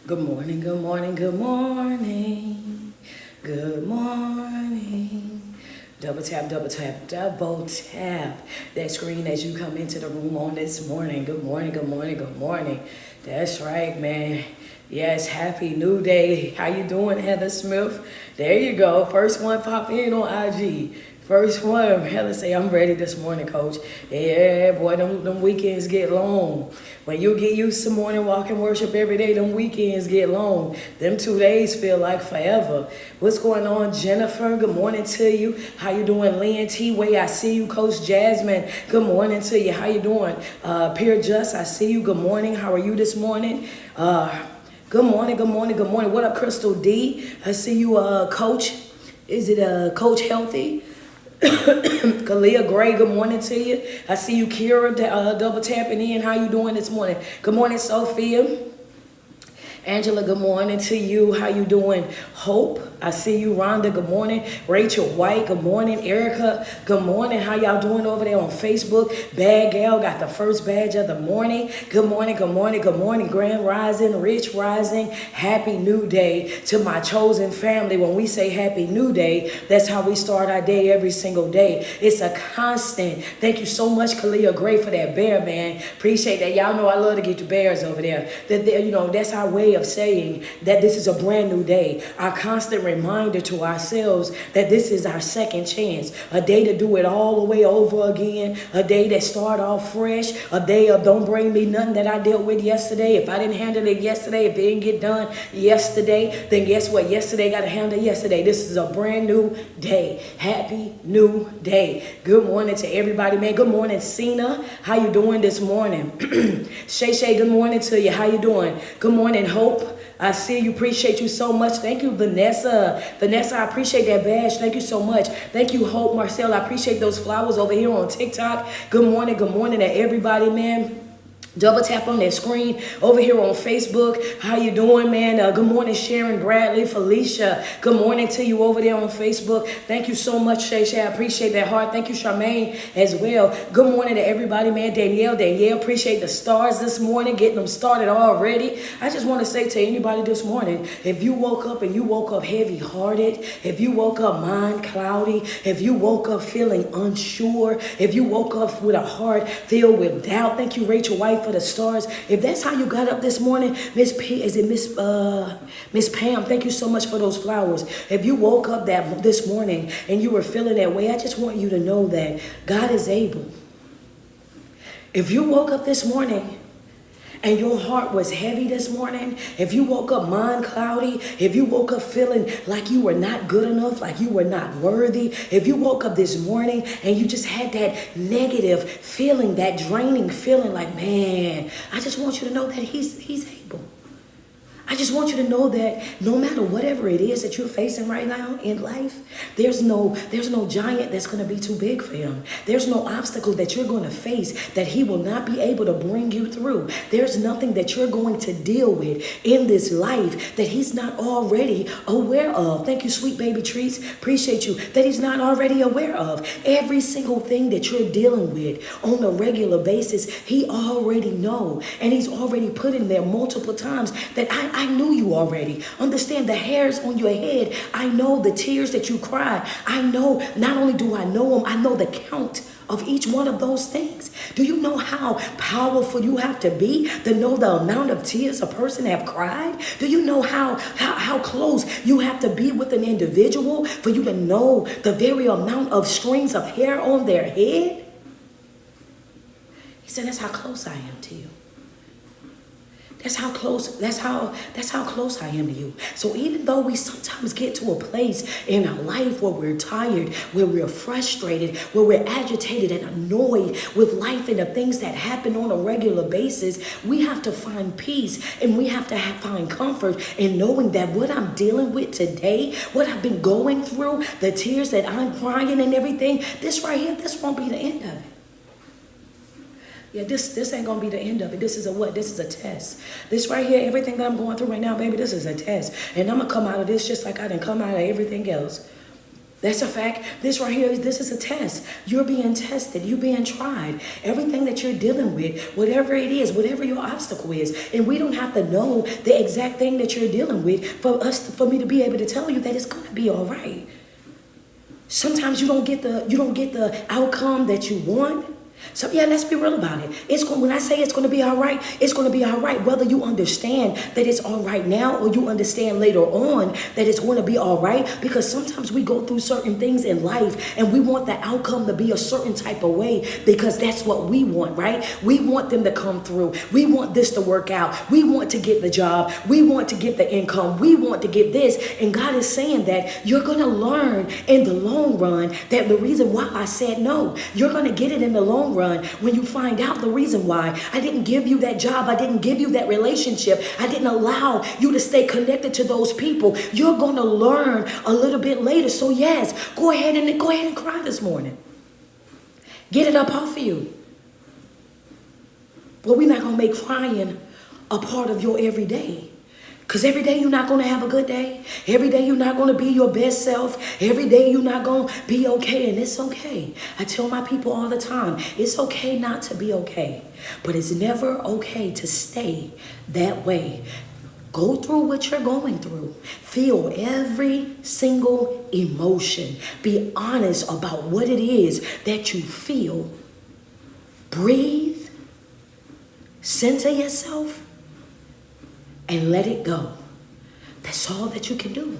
Good morning, good morning, good morning. Good morning. Double tap, double tap, double tap that screen as you come into the room on this morning. Good morning, good morning, good morning. That's right, man. Yes, happy new day. How you doing, Heather Smith? There you go. First one pop in on IG. First one, Heather say, I'm ready this morning, coach. Yeah, boy, them weekends get long. When you get used to morning walk and worship every day, them weekends get long. Them 2 days feel like forever. What's going on, Jennifer? Good morning to you. How you doing, Lynn T-Way? I see you, Coach Jasmine. Good morning to you. How you doing? Pierre Just, I see you. Good morning. How are you this morning? Good morning, good morning, good morning. What up, Crystal D? I see you, Coach. Is it Coach Healthy? Kalia Gray, good morning to you. I see you, Kira, double tapping in. How you doing this morning? Good morning, Sophia. Angela, good morning to you. How you doing? Hope, I see you. Rhonda, good morning. Rachel White, good morning. Erica, good morning. How y'all doing over there on Facebook? Bad Gal got the first badge of the morning. Good morning, good morning, good morning. Grand Rising, Rich Rising. Happy New Day to my chosen family. When we say Happy New Day, that's how we start our day every single day. It's a constant. Thank you so much, Kalia Gray, for that bear, man. Appreciate that. Y'all know I love to get the bears over there. That's our way of saying that this is a brand new day. Our constant reminder to ourselves that this is our second chance. A day to do it all the way over again. A day that start off fresh. A day of don't bring me nothing that I dealt with yesterday. If I didn't handle it yesterday, if it didn't get done yesterday, then guess what? Yesterday got to handle yesterday. This is a brand new day. Happy new day. Good morning to everybody, man. Good morning, Cena. How you doing this morning? Shay, good morning to you. How you doing? Good morning, Hope. I see you. Appreciate you so much. Thank you, Vanessa. Vanessa, I appreciate that badge. Thank you so much. Thank you, Hope. Marcel, I appreciate those flowers over here on TikTok. Good morning to everybody, man. Double tap on that screen over here on Facebook. How you doing, man? Good morning, Sharon Bradley, Felicia. Good morning to you over there on Facebook. Thank you so much, Shay. I appreciate that heart. Thank you, Charmaine, as well. Good morning to everybody, man. Danielle, appreciate the stars this morning, getting them started already. I just want to say to anybody this morning, if you woke up and you woke up heavy-hearted, if you woke up mind cloudy, if you woke up feeling unsure, if you woke up with a heart filled with doubt, thank you, Rachel White, for the stars. If that's how you got up this morning, Miss Pam, thank you so much for those flowers. If you woke up this morning and you were feeling that way, I just want you to know that God is able. If you woke up this morning and your heart was heavy this morning, if you woke up mind cloudy, if you woke up feeling like you were not good enough, like you were not worthy, if you woke up this morning and you just had that negative feeling, that draining feeling like, man, I just want you to know that he's able. I just want you to know that no matter whatever it is that you're facing right now in life, there's no giant that's going to be too big for him. There's no obstacle that you're going to face that he will not be able to bring you through. There's nothing that you're going to deal with in this life that he's not already aware of. Thank you, sweet baby treats. Appreciate you. That he's not already aware of. Every single thing that you're dealing with on a regular basis, he already know. And he's already put in there multiple times that I knew you already. Understand the hairs on your head. I know the tears that you cry. I know, not only do I know them, I know the count of each one of those things. Do you know how powerful you have to be to know the amount of tears a person have cried? Do you know how close you have to be with an individual for you to know the very amount of strings of hair on their head? He said, that's how close I am to you. That's how close I am to you. So even though we sometimes get to a place in our life where we're tired, where we're frustrated, where we're agitated and annoyed with life and the things that happen on a regular basis, we have to find peace and we have to find comfort in knowing that what I'm dealing with today, what I've been going through, the tears that I'm crying and everything, this right here, this won't be the end of it. Yeah, this ain't gonna be the end of it. This is a what? This is a test. This right here, everything that I'm going through right now, baby, this is a test. And I'm gonna come out of this just like I didn't come out of everything else. That's a fact. This right here, this is a test. You're being tested. You're being tried. Everything that you're dealing with, whatever it is, whatever your obstacle is, and we don't have to know the exact thing that you're dealing with for me to be able to tell you that it's going to be all right. Sometimes you don't get the outcome that you want. So yeah, let's be real about it. When I say it's going to be all right, it's going to be all right. Whether you understand that it's all right now or you understand later on that it's going to be all right. Because sometimes we go through certain things in life and we want the outcome to be a certain type of way because that's what we want, right? We want them to come through. We want this to work out. We want to get the job. We want to get the income. We want to get this. And God is saying that you're going to learn in the long run that the reason why I said no, you're going to get it in the long run when you find out the reason why I didn't give you that job. I didn't give you that relationship. I didn't allow you to stay connected to those people. You're going to learn a little bit later. So yes, go ahead and cry this morning. Get it up off of you. But we're not going to make crying a part of your everyday. Because every day you're not going to have a good day. Every day you're not going to be your best self. Every day you're not going to be okay. And it's okay. I tell my people all the time, it's okay not to be okay. But it's never okay to stay that way. Go through what you're going through. Feel every single emotion. Be honest about what it is that you feel. Breathe. Center yourself. And let it go. That's all that you can do.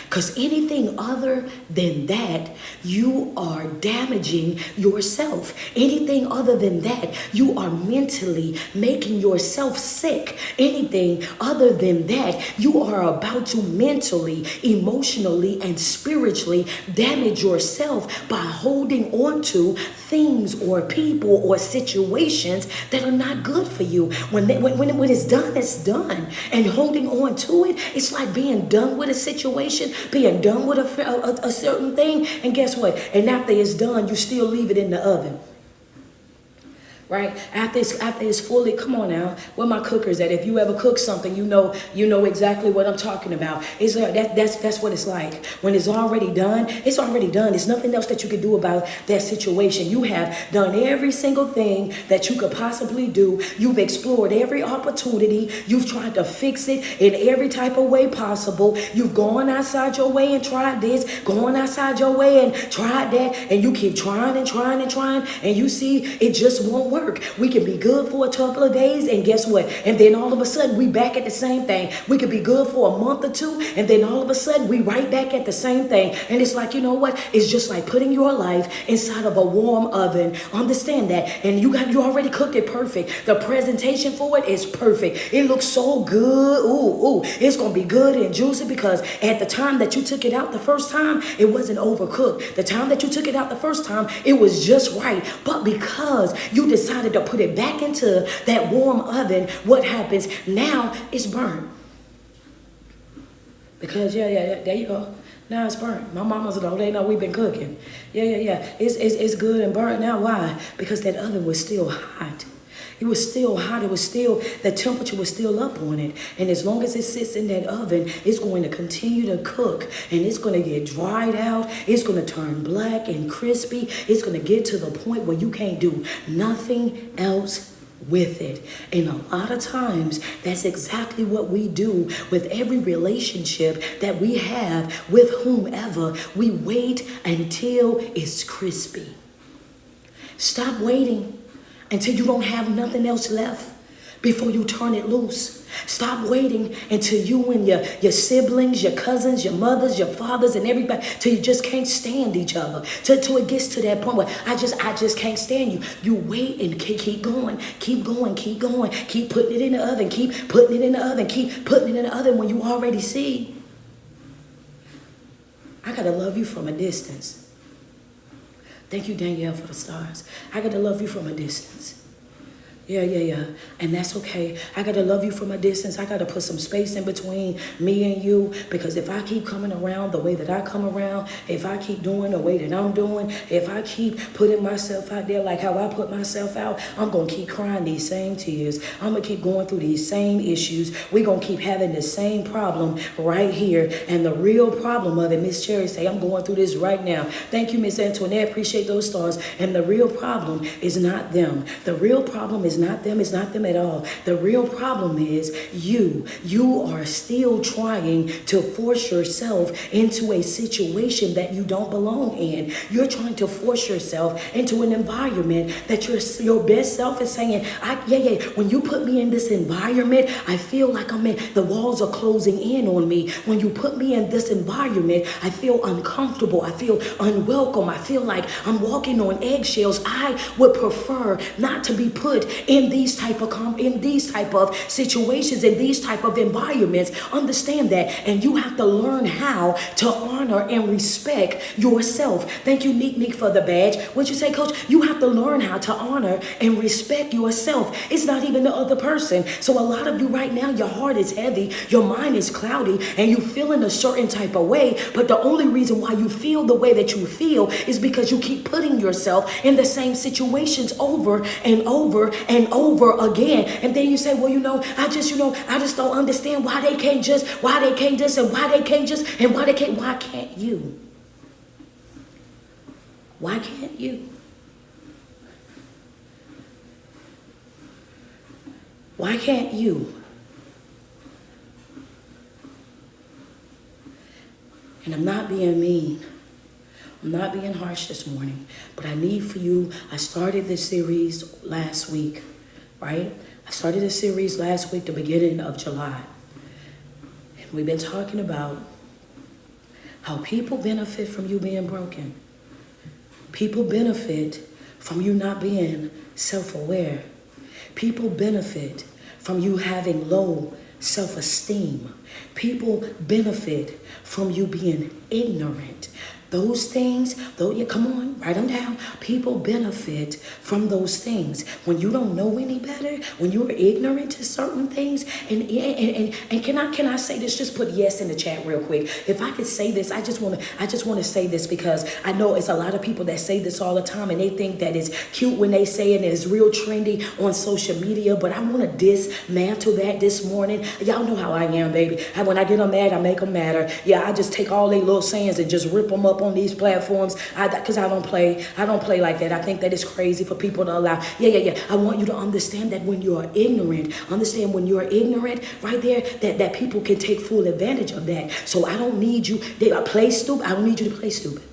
Because anything other than that, you are damaging yourself. Anything other than that, you are mentally making yourself sick. Anything other than that, you are about to mentally, emotionally, and spiritually damage yourself by holding on to things or people or situations that are not good for you. When it's done, it's done. And holding on to it, it's like being done with a situation, being done with a certain thing. And guess what? And after it's done, you still leave it in the oven. Right? After it's fully, come on now, where my cookers at? If you ever cook something, you know exactly what I'm talking about. It's that's what it's like. When it's already done, it's already done. There's nothing else that you can do about that situation. You have done every single thing that you could possibly do. You've explored every opportunity. You've tried to fix it in every type of way possible. You've gone outside your way and tried this, gone outside your way and tried that, and you keep trying and trying and trying, and you see it just won't work. We can be good for a couple of days, and guess what? And then all of a sudden, we back at the same thing. We could be good for a month or two, and then all of a sudden, we right back at the same thing. And it's like, you know what? It's just like putting your life inside of a warm oven. Understand that. And you already cooked it perfect. The presentation for it is perfect. It looks so good. Ooh, it's going to be good and juicy because at the time that you took it out the first time, it wasn't overcooked. The time that you took it out the first time, it was just right. But because you decided to put it back into that warm oven, what happens? Now it's burnt. Because, yeah, there you go. Now it's burnt. My mama's though, they know we've been cooking. Yeah. It's good and burnt now. Why? Because that oven was still hot. It was still hot. The temperature was still up on it. And as long as it sits in that oven, it's going to continue to cook. And it's going to get dried out. It's going to turn black and crispy. It's going to get to the point where you can't do nothing else with it. And a lot of times, that's exactly what we do with every relationship that we have with whomever. We wait until it's crispy. Stop waiting until you don't have nothing else left before you turn it loose. Stop waiting until you and your siblings, your cousins, your mothers, your fathers, and everybody, till you just can't stand each other. Till it gets to that point where I just can't stand you. You wait and keep going. Keep putting it in the oven. Keep putting it in the oven. Keep putting it in the oven when you already see. I gotta love you from a distance. Thank you, Danielle, for the stars. I got to love you from a distance. Yeah. And that's okay. I got to love you from a distance. I got to put some space in between me and you, because if I keep coming around the way that I come around, if I keep doing the way that I'm doing, if I keep putting myself out there like how I put myself out, I'm going to keep crying these same tears. I'm going to keep going through these same issues. We're going to keep having the same problem right here. And the real problem of it, Miss Cherry say, I'm going through this right now. Thank you, Miss Antoinette. Appreciate those stars. And the real problem is not them. The real problem is not them. It's not them at all. The real problem is you. You are still trying to force yourself into a situation that you don't belong in. You're trying to force yourself into an environment that your best self is saying, when you put me in this environment, I feel like the walls are closing in on me. When you put me in this environment, I feel uncomfortable. I feel unwelcome. I feel like I'm walking on eggshells. I would prefer not to be put in these type of situations, in these type of environments. Understand that, and you have to learn how to honor and respect yourself. Thank you, Neek, for the badge. What you say, Coach? You have to learn how to honor and respect yourself. It's not even the other person. So a lot of you right now, your heart is heavy, your mind is cloudy, and you feel in a certain type of way. But the only reason why you feel the way that you feel is because you keep putting yourself in the same situations over and over and over again. And then you say, well, I just don't understand why they can't just, and why they can't, why can't you? Why can't you? Why can't you? And I'm not being mean. I'm not being harsh this morning, but I need for you. I started this series last week, right? I started this series last week, the beginning of July. And we've been talking about how people benefit from you being broken. People benefit from you not being self-aware. People benefit from you having low self-esteem. People benefit from you being ignorant. Those things, come on, write them down. People benefit from those things. When you don't know any better, when you're ignorant to certain things, and can I say this? Just put yes in the chat real quick. If I could say this, I just want to say this, because I know it's a lot of people that say this all the time, and they think that it's cute when they say it, and it's real trendy on social media. But I want to dismantle that this morning. Y'all know how I am, baby. When I get them mad, I make them madder. Yeah, I just take all their little sayings and just rip them up on these platforms, because I don't play like that. I think that it's crazy for people to allow. I want you to understand that when you're ignorant, right there, that people can take full advantage of that. So I don't need you to play stupid. I don't need you to play stupid.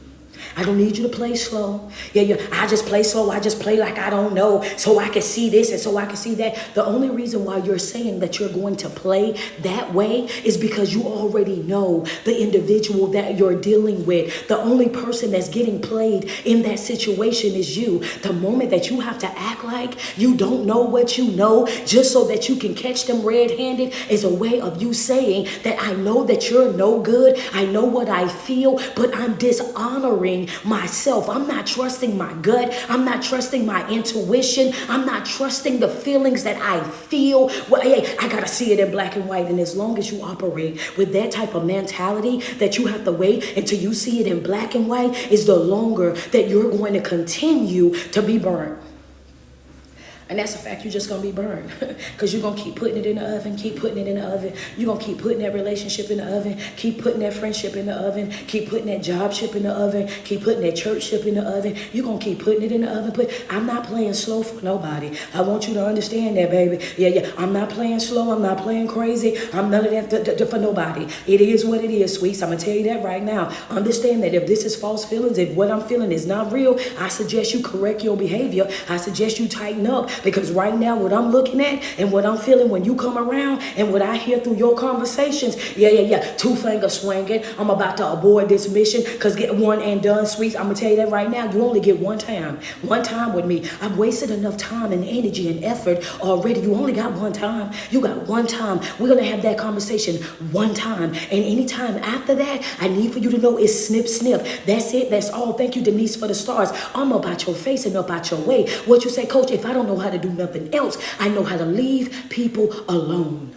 I don't need you to play slow. I just play slow. I just play like I don't know, so I can see this and so I can see that. The only reason why you're saying that you're going to play that way is because you already know the individual that you're dealing with. The only person that's getting played in that situation is you. The moment that you have to act like you don't know what you know just so that you can catch them red-handed is a way of you saying that I know that you're no good. I know what I feel, but I'm dishonoring myself. I'm not trusting my gut. I'm not trusting my intuition. I'm not trusting the feelings that I feel. Well, I gotta see it in black and white. And as long as you operate with that type of mentality that you have to wait until you see it in black and white, is the longer that you're going to continue to be burned. And that's a fact. You're just going to be burned, because you're going to keep putting it in the oven, keep putting it in the oven. You're going to keep putting that relationship in the oven, keep putting that friendship in the oven, keep putting that job ship in the oven, keep putting that church ship in the oven. You're going to keep putting it in the oven. But I'm not playing slow for nobody. I want you to understand that, baby. I'm not playing slow. I'm not playing crazy. I'm none of that for nobody. It is what it is, sweets. I'm going to tell you that right now. Understand that if this is false feelings, if what I'm feeling is not real, I suggest you correct your behavior. I suggest you tighten up. Because right now, what I'm looking at and what I'm feeling when you come around and what I hear through your conversations, two finger swinging. I'm about to abort this mission, because get one and done, sweets. I'm going to tell you that right now. You only get one time with me. I've wasted enough time and energy and effort already. You only got one time. You got one time. We're going to have that conversation one time. And anytime after that, I need for you to know it's snip, snip. That's it. That's all. Thank you, Denise, for the stars. I'm about your face and about your way. What you say, Coach, if I don't know how how to do nothing else. I know how to leave people alone.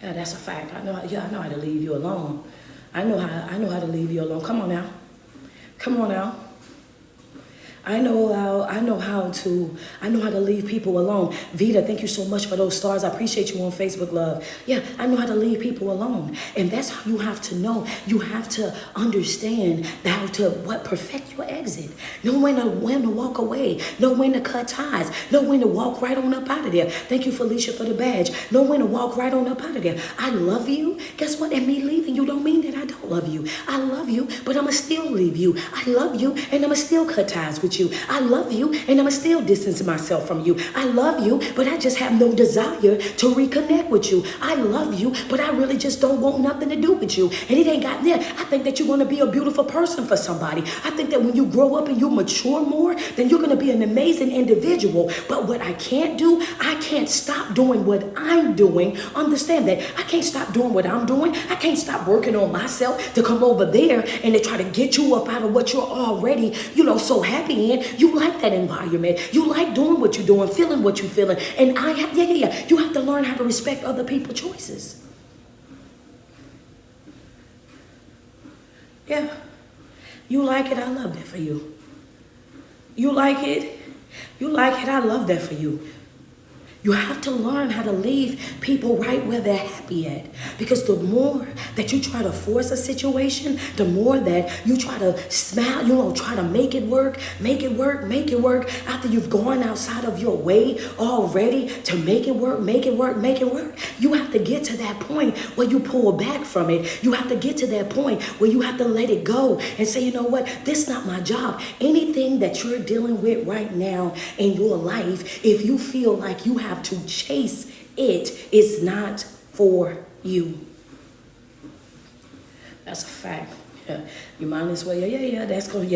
Yeah, that's a fact. I know how to leave you alone. I know how to leave you alone. Come on now. Come on now. I know how to leave people alone. Vita, thank you so much for those stars. I appreciate you on Facebook, love. Yeah, I know how to leave people alone. And that's how you have to know. You have to understand how to perfect your exit. Know when to walk away. Know when to cut ties. Know when to walk right on up out of there. Thank you, Felicia, for the badge. Know when to walk right on up out of there. I love you. Guess what? And me leaving you don't mean that I don't love you. I love you, but I'ma still leave you. I love you, and I'ma still cut ties with you. I love you, and I'ma still distance myself from you. I love you, but I just have no desire to reconnect with you. I love you, but I really just don't want nothing to do with you. And it ain't got there. I think that you're gonna be a beautiful person for somebody. I think that when you grow up and you mature more, then you're gonna be an amazing individual. But what I can't do, I can't stop doing what I'm doing. Understand that. I can't stop doing what I'm doing. I can't stop working on myself to come over there and to try to get you up out of what you're already, so happy in. You like that environment. You like doing what you're doing, feeling what you're feeling. And you have to learn how to respect other people's choices. Yeah. You like it, I love that for you. You like it, I love that for you. You have to learn how to leave people right where they're happy at. Because the more that you try to force a situation, the more that you try to smile, try to make it work, after you've gone outside of your way already to make it work. You have to get to that point where you pull back from it. You have to get to that point where you have to let it go and say, you know what, this is not my job. Anything that you're dealing with right now in your life, if you feel like you have to chase it, it's not for you. That's a fact. Yeah. You might as well, that's going,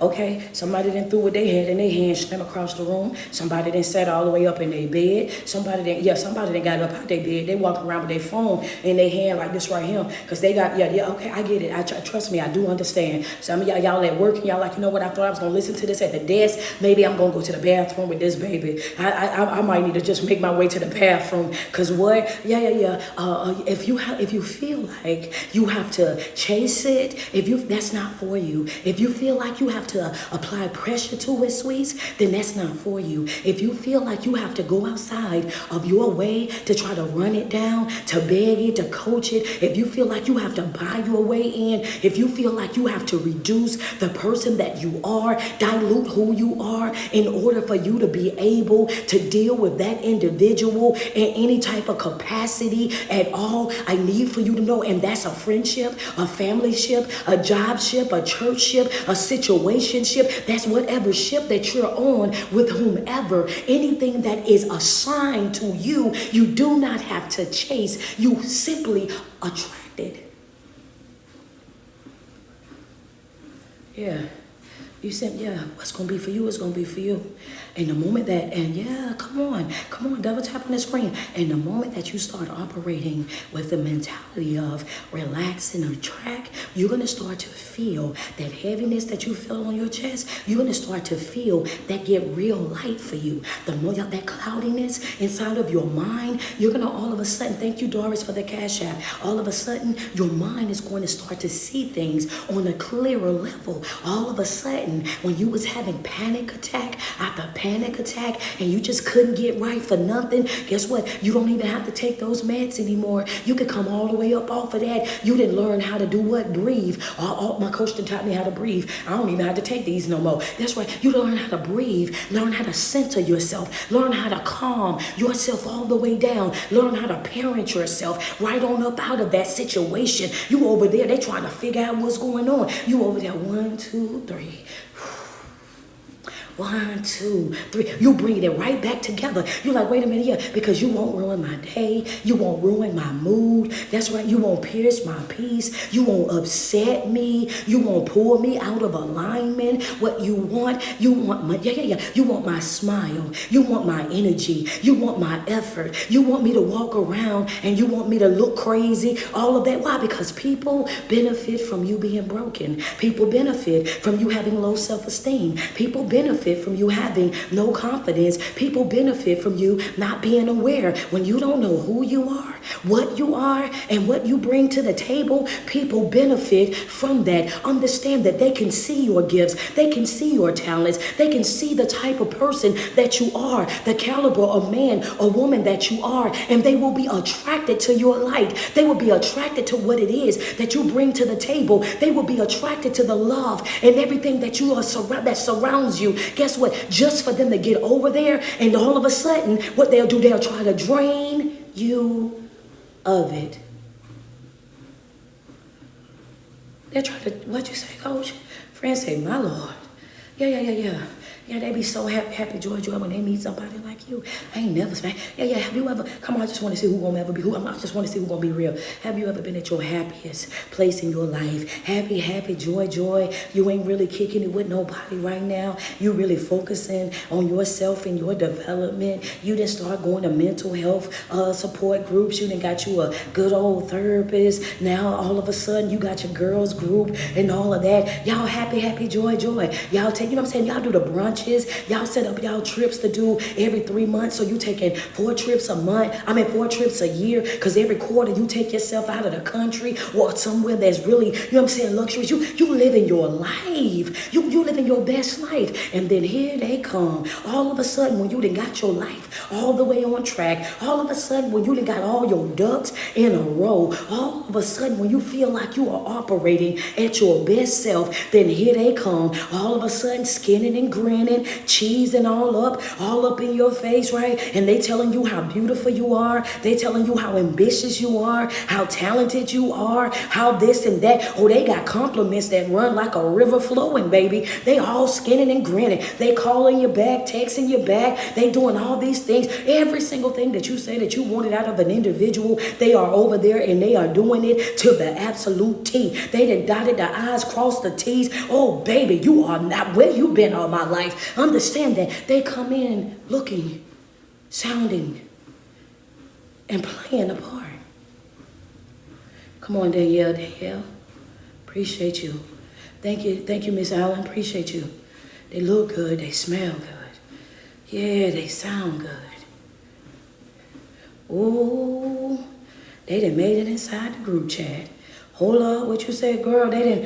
okay. Somebody done threw what they had in their hand, slam across the room. Somebody done sat all the way up in their bed. Somebody done got up out their bed. They walk around with their phone in their hand like this right here. Because they got, okay, I get it. Trust me, I do understand. Some of y'all at work and y'all like, you know what, I thought I was going to listen to this at the desk. Maybe I'm going to go to the bathroom with this baby. I might need to just make my way to the bathroom. Because what? If you feel like you have to chase it, that's not for you. If you feel like you have to apply pressure to it, sweets, then that's not for you. If you feel like you have to go outside of your way to try to run it down, to beg it, to coach it, if you feel like you have to buy your way in, if you feel like you have to reduce the person that you are, dilute who you are in order for you to be able to deal with that individual in any type of capacity at all, I need for you to know, and that's a friendship, a family ship, a job ship, a church ship, a situation ship. That's whatever ship that you're on with whomever. Anything that is assigned to you, you do not have to chase. You simply attract it. Yeah. You said, what's going to be for you is going to be for you. And the moment that, come on, double tap on the screen. And the moment that you start operating with the mentality of relax and attract, you're going to start to feel that heaviness that you feel on your chest. You're going to start to feel that get real light for you. The more that cloudiness inside of your mind, you're going to all of a sudden, thank you, Doris, for the Cash App. All of a sudden, your mind is going to start to see things on a clearer level. All of a sudden, when you was having panic attack after panic attack and you just couldn't get right for nothing, guess what? You don't even have to take those meds anymore. You could come all the way up off of that. You didn't learn how to do what? Breathe. My coach done taught me how to breathe. I don't even have to take these no more. That's right. You learn how to breathe. Learn how to center yourself. Learn how to calm yourself all the way down. Learn how to parent yourself right on up out of that situation. You over there, they trying to figure out what's going on. You over there, 1, 2, 3. 1, 2, 3. You bring it right back together. You're like, wait a minute, because you won't ruin my day. You won't ruin my mood. That's right. You won't pierce my peace. You won't upset me. You won't pull me out of alignment. What you want my, you want my smile. You want my energy. You want my effort. You want me to walk around and you want me to look crazy. All of that. Why? Because people benefit from you being broken. People benefit from you having low self-esteem. People benefit benefit from you having no confidence. People benefit from you not being aware. When you don't know who you are, what you are, and what you bring to the table, people benefit from that. Understand that they can see your gifts. They can see your talents. They can see the type of person that you are, the caliber of man or woman that you are, and they will be attracted to your light. They will be attracted to what it is that you bring to the table. They will be attracted to the love and everything that you are that surrounds you. Guess what? Just for them to get over there, and all of a sudden, what they'll do, they'll try to drain you of it. They're trying to, what you say, Coach? Friends say, my Lord. Yeah. Yeah, they be so happy, joy, when they meet somebody like you. I ain't never, man. Yeah, have you ever, come on, I just want to see who gonna ever be who. I just want to see who gonna be real. Have you ever been at your happiest place in your life? Happy, joy. You ain't really kicking it with nobody right now. You really focusing on yourself and your development. You didn't start going to mental health support groups. You done got you a good old therapist. Now, all of a sudden, you got your girls group and all of that. Y'all happy, joy. Y'all take, you know what I'm saying? Y'all do the brunch. Y'all set up y'all trips to do every 3 months. So you taking 4 trips a month. 4 trips a year. Because every quarter you take yourself out of the country or somewhere that's really, you know what I'm saying, luxurious. You living your life. You living your best life. And then here they come. All of a sudden when you done got your life all the way on track. All of a sudden when you done got all your ducks in a row. All of a sudden when you feel like you are operating at your best self. Then here they come. All of a sudden skinning and grinning. Cheesing all up in your face, right? And they telling you how beautiful you are. They telling you how ambitious you are, how talented you are, how this and that. Oh, they got compliments that run like a river flowing, baby. They all skinning and grinning. They calling you back, texting you back. They doing all these things. Every single thing that you say that you wanted out of an individual, they are over there and they are doing it to the absolute T. They done dotted the I's, crossed the T's. Oh, baby, you are not where you been all my life. Understand that they come in looking, sounding, and playing a part. Come on, Danielle. Appreciate you. Thank you, Miss Allen. Appreciate you. They look good. They smell good. Yeah, they sound good. Oh, they done made it inside the group chat. Hold up, what you said, girl? They done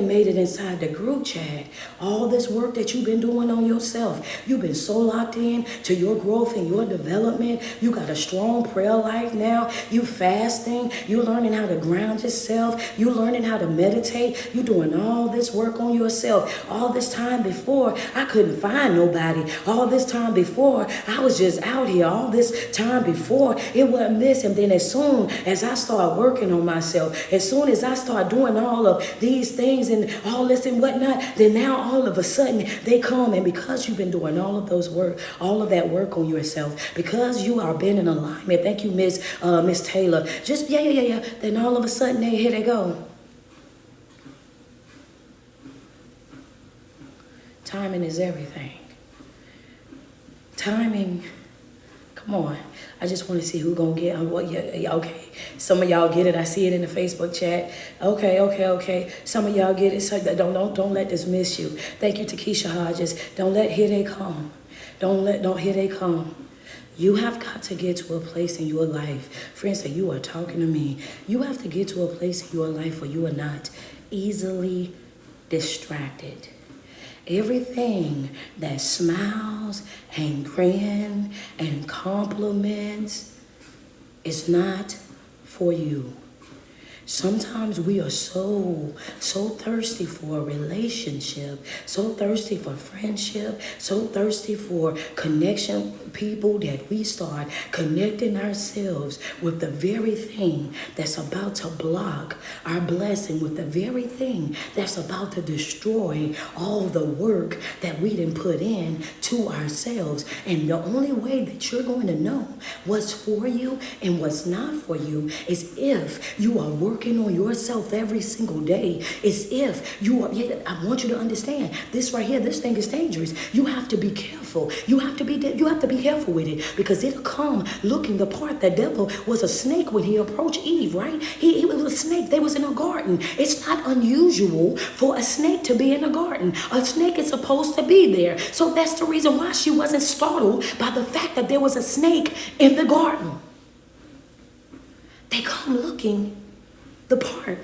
made it inside the group chat. All this work that you've been doing on yourself. You've been so locked in to your growth and your development. You got a strong prayer life now. You fasting. You learning how to ground yourself. You learning how to meditate. You doing all this work on yourself. All this time before, I couldn't find nobody. All this time before, I was just out here. All this time before, it wasn't this. And then as soon as I started working on myself, as soon as I start doing all of these things and all this and whatnot, then now all of a sudden they come, and because you've been doing all of those work, all of that work on yourself, because you are been in alignment. Thank you, Miss Taylor. Just yeah. Then all of a sudden here they go. Timing is everything. Timing. Come on. I just want to see who gonna get what. Yeah, okay. Some of y'all get it. I see it in the Facebook chat. Okay. Some of y'all get it. So don't let this miss you. Thank you to Keisha Hodges. Don't let here they come. Don't here they come. You have got to get to a place in your life. Friends, that you are talking to me. You have to get to a place in your life where you are not easily distracted. Everything that smiles and grins and compliments is not for you. Sometimes we are so thirsty for a relationship, so thirsty for friendship, so thirsty for connection with people that we start connecting ourselves with the very thing that's about to block our blessing, with the very thing that's about to destroy all the work that we done put in to ourselves. And the only way that you're going to know what's for you and what's not for you is if you are working working on yourself every single day. It's if you are, yeah, I want you to understand this right here, this thing is dangerous. You have to be careful. You have to be careful with it, because it'll come looking the part. The devil was a snake when he approached Eve, right? He was a snake. They was in a garden. It's not unusual for a snake to be in a garden. A snake is supposed to be there. So that's the reason why she wasn't startled by the fact that there was a snake in the garden. They come looking the part.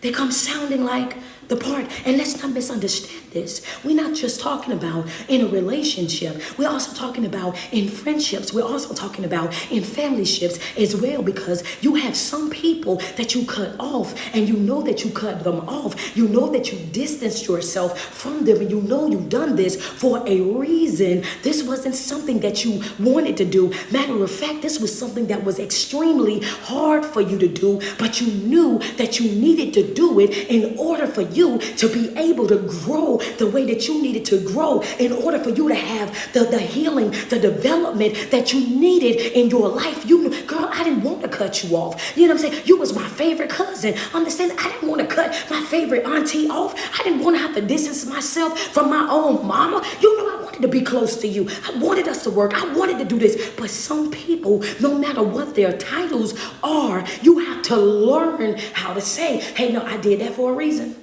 They come sounding like the part. And let's not misunderstand this. We're not just talking about in a relationship. We're also talking about in friendships. We're also talking about in family ships as well, because you have some people that you cut off, and you know that you cut them off. You know that you distanced yourself from them, and you know you've done this for a reason. This wasn't something that you wanted to do. Matter of fact, this was something that was extremely hard for you to do, but you knew that you needed to do it in order for you to be able to grow the way that you needed to grow, in order for you to have the healing, the development that you needed in your life. You, girl, I didn't want to cut you off. You know what I'm saying? You was my favorite cousin. Understand? I didn't want to cut my favorite auntie off. I didn't want to have to distance myself from my own mama. You know, I wanted to be close to you. I wanted us to work. I wanted to do this. But some people, no matter what their titles are, you have to learn how to say, hey, no, I did that for a reason.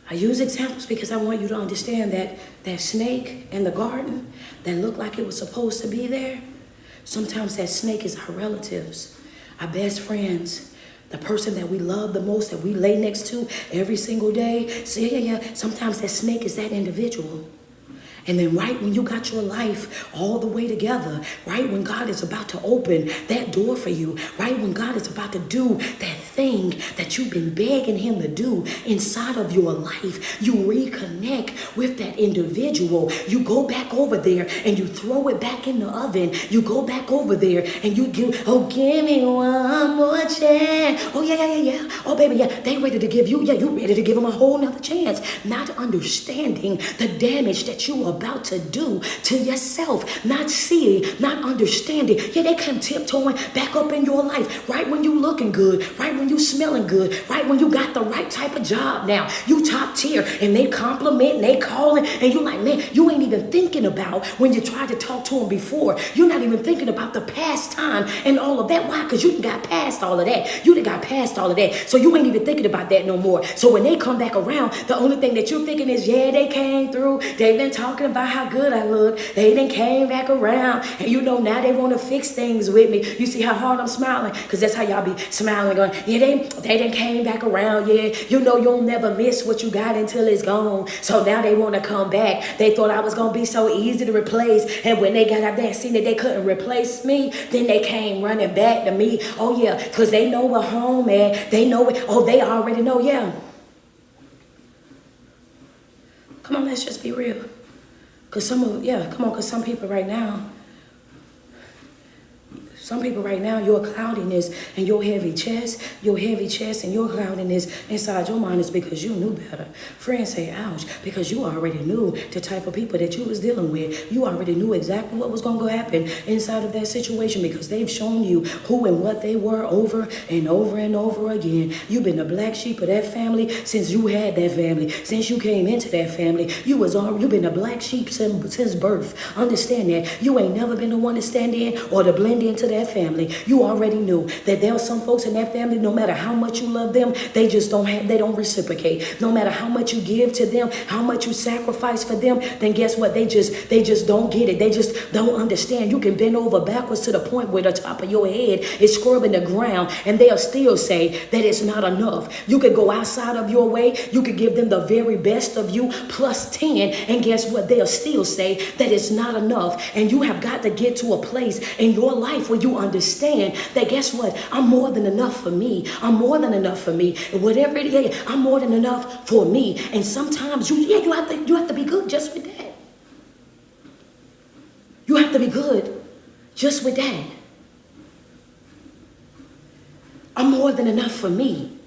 I use examples because I want you to understand that that snake in the garden that looked like it was supposed to be there, sometimes that snake is our relatives, our best friends, the person that we love the most, that we lay next to every single day. So sometimes that snake is that individual. And then right when you got your life all the way together, right when God is about to open that door for you, right when God is about to do that thing that you've been begging him to do inside of your life, you reconnect with that individual. You go back over there and you throw it back in the oven. You go back over there and you give me one more chance. Oh, yeah. Oh, baby, yeah, they ready to give you, you ready to give them a whole nother chance. Not understanding the damage that you are about to do to yourself, not seeing, not understanding. Yeah, they come tiptoeing back up in your life right when you looking good, right when you smelling good, right when you got the right type of job now. You top tier, and they compliment and they calling, and you like, man, you ain't even thinking about when you tried to talk to them before. You're not even thinking about the past time and all of that. Why? Because you got past all of that. You done got past all of that. So you ain't even thinking about that no more. So when they come back around, the only thing that you're thinking is, yeah, they came through. They've been talking about how good I look. They done came back around, and you know now they want to fix things with me. You see how hard I'm smiling, because that's how y'all be smiling, going, yeah, they done came back around. Yeah, you know you'll never miss what you got until it's gone. So now they want to come back. They thought I was gonna be so easy to replace, and when they got out there and seen that they couldn't replace me, then they came running back to me. Oh yeah, because they know where home at. They know it. Oh, they already know. Yeah. Come on, let's just be real. Because some people right now, your cloudiness and your heavy chest and your cloudiness inside your mind is because you knew better. Friends say, ouch, because you already knew the type of people that you was dealing with. You already knew exactly what was going to happen inside of that situation, because they've shown you who and what they were over and over and over again. You've been the black sheep of that family since you had that family. Since you came into that family, you've been the black sheep since birth. Understand that. You ain't never been the one to stand in or to blend into that family. You already knew that there are some folks in that family, no matter how much you love them, they don't reciprocate. No matter how much you give to them, how much you sacrifice for them, then guess what? They just don't get it. They just don't understand. You can bend over backwards to the point where the top of your head is scrubbing the ground, and they'll still say that it's not enough. You could go outside of your way. You could give them the very best of you plus 10, and guess what? They'll still say that it's not enough. And you have got to get to a place in your life where you understand that, guess what? I'm more than enough for me. I'm more than enough for me. Whatever it is, I'm more than enough for me. And sometimes you have to be good just with that. You have to be good just with that. I'm more than enough for me.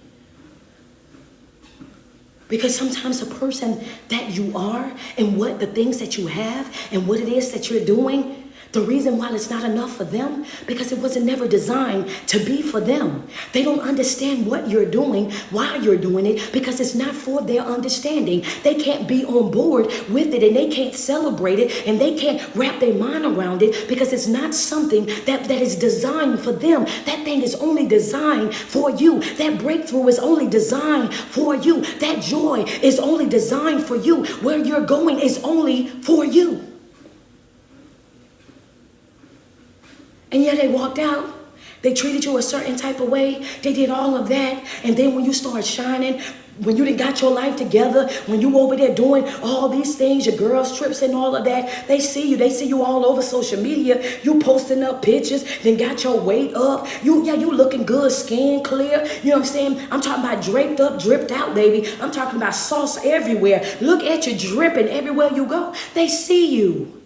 Because sometimes the person that you are and what the things that you have and what it is that you're doing The reason why it's not enough for them, because it wasn't never designed to be for them. They don't understand what you're doing, why you're doing it, because it's not for their understanding. They can't be on board with it, and they can't celebrate it, and they can't wrap their mind around it, because it's not something that is designed for them. That thing is only designed for you. That breakthrough is only designed for you. That joy is only designed for you. Where you're going is only for you. And yet they walked out. They treated you a certain type of way. They did all of that. And then when you start shining, when you done got your life together, when you over there doing all these things, your girls trips and all of that, they see you. They see you all over social media. You posting up pictures, then got your weight up. You looking good, skin clear. You know what I'm saying? I'm talking about draped up, dripped out, baby. I'm talking about sauce everywhere. Look at you dripping everywhere you go. They see you.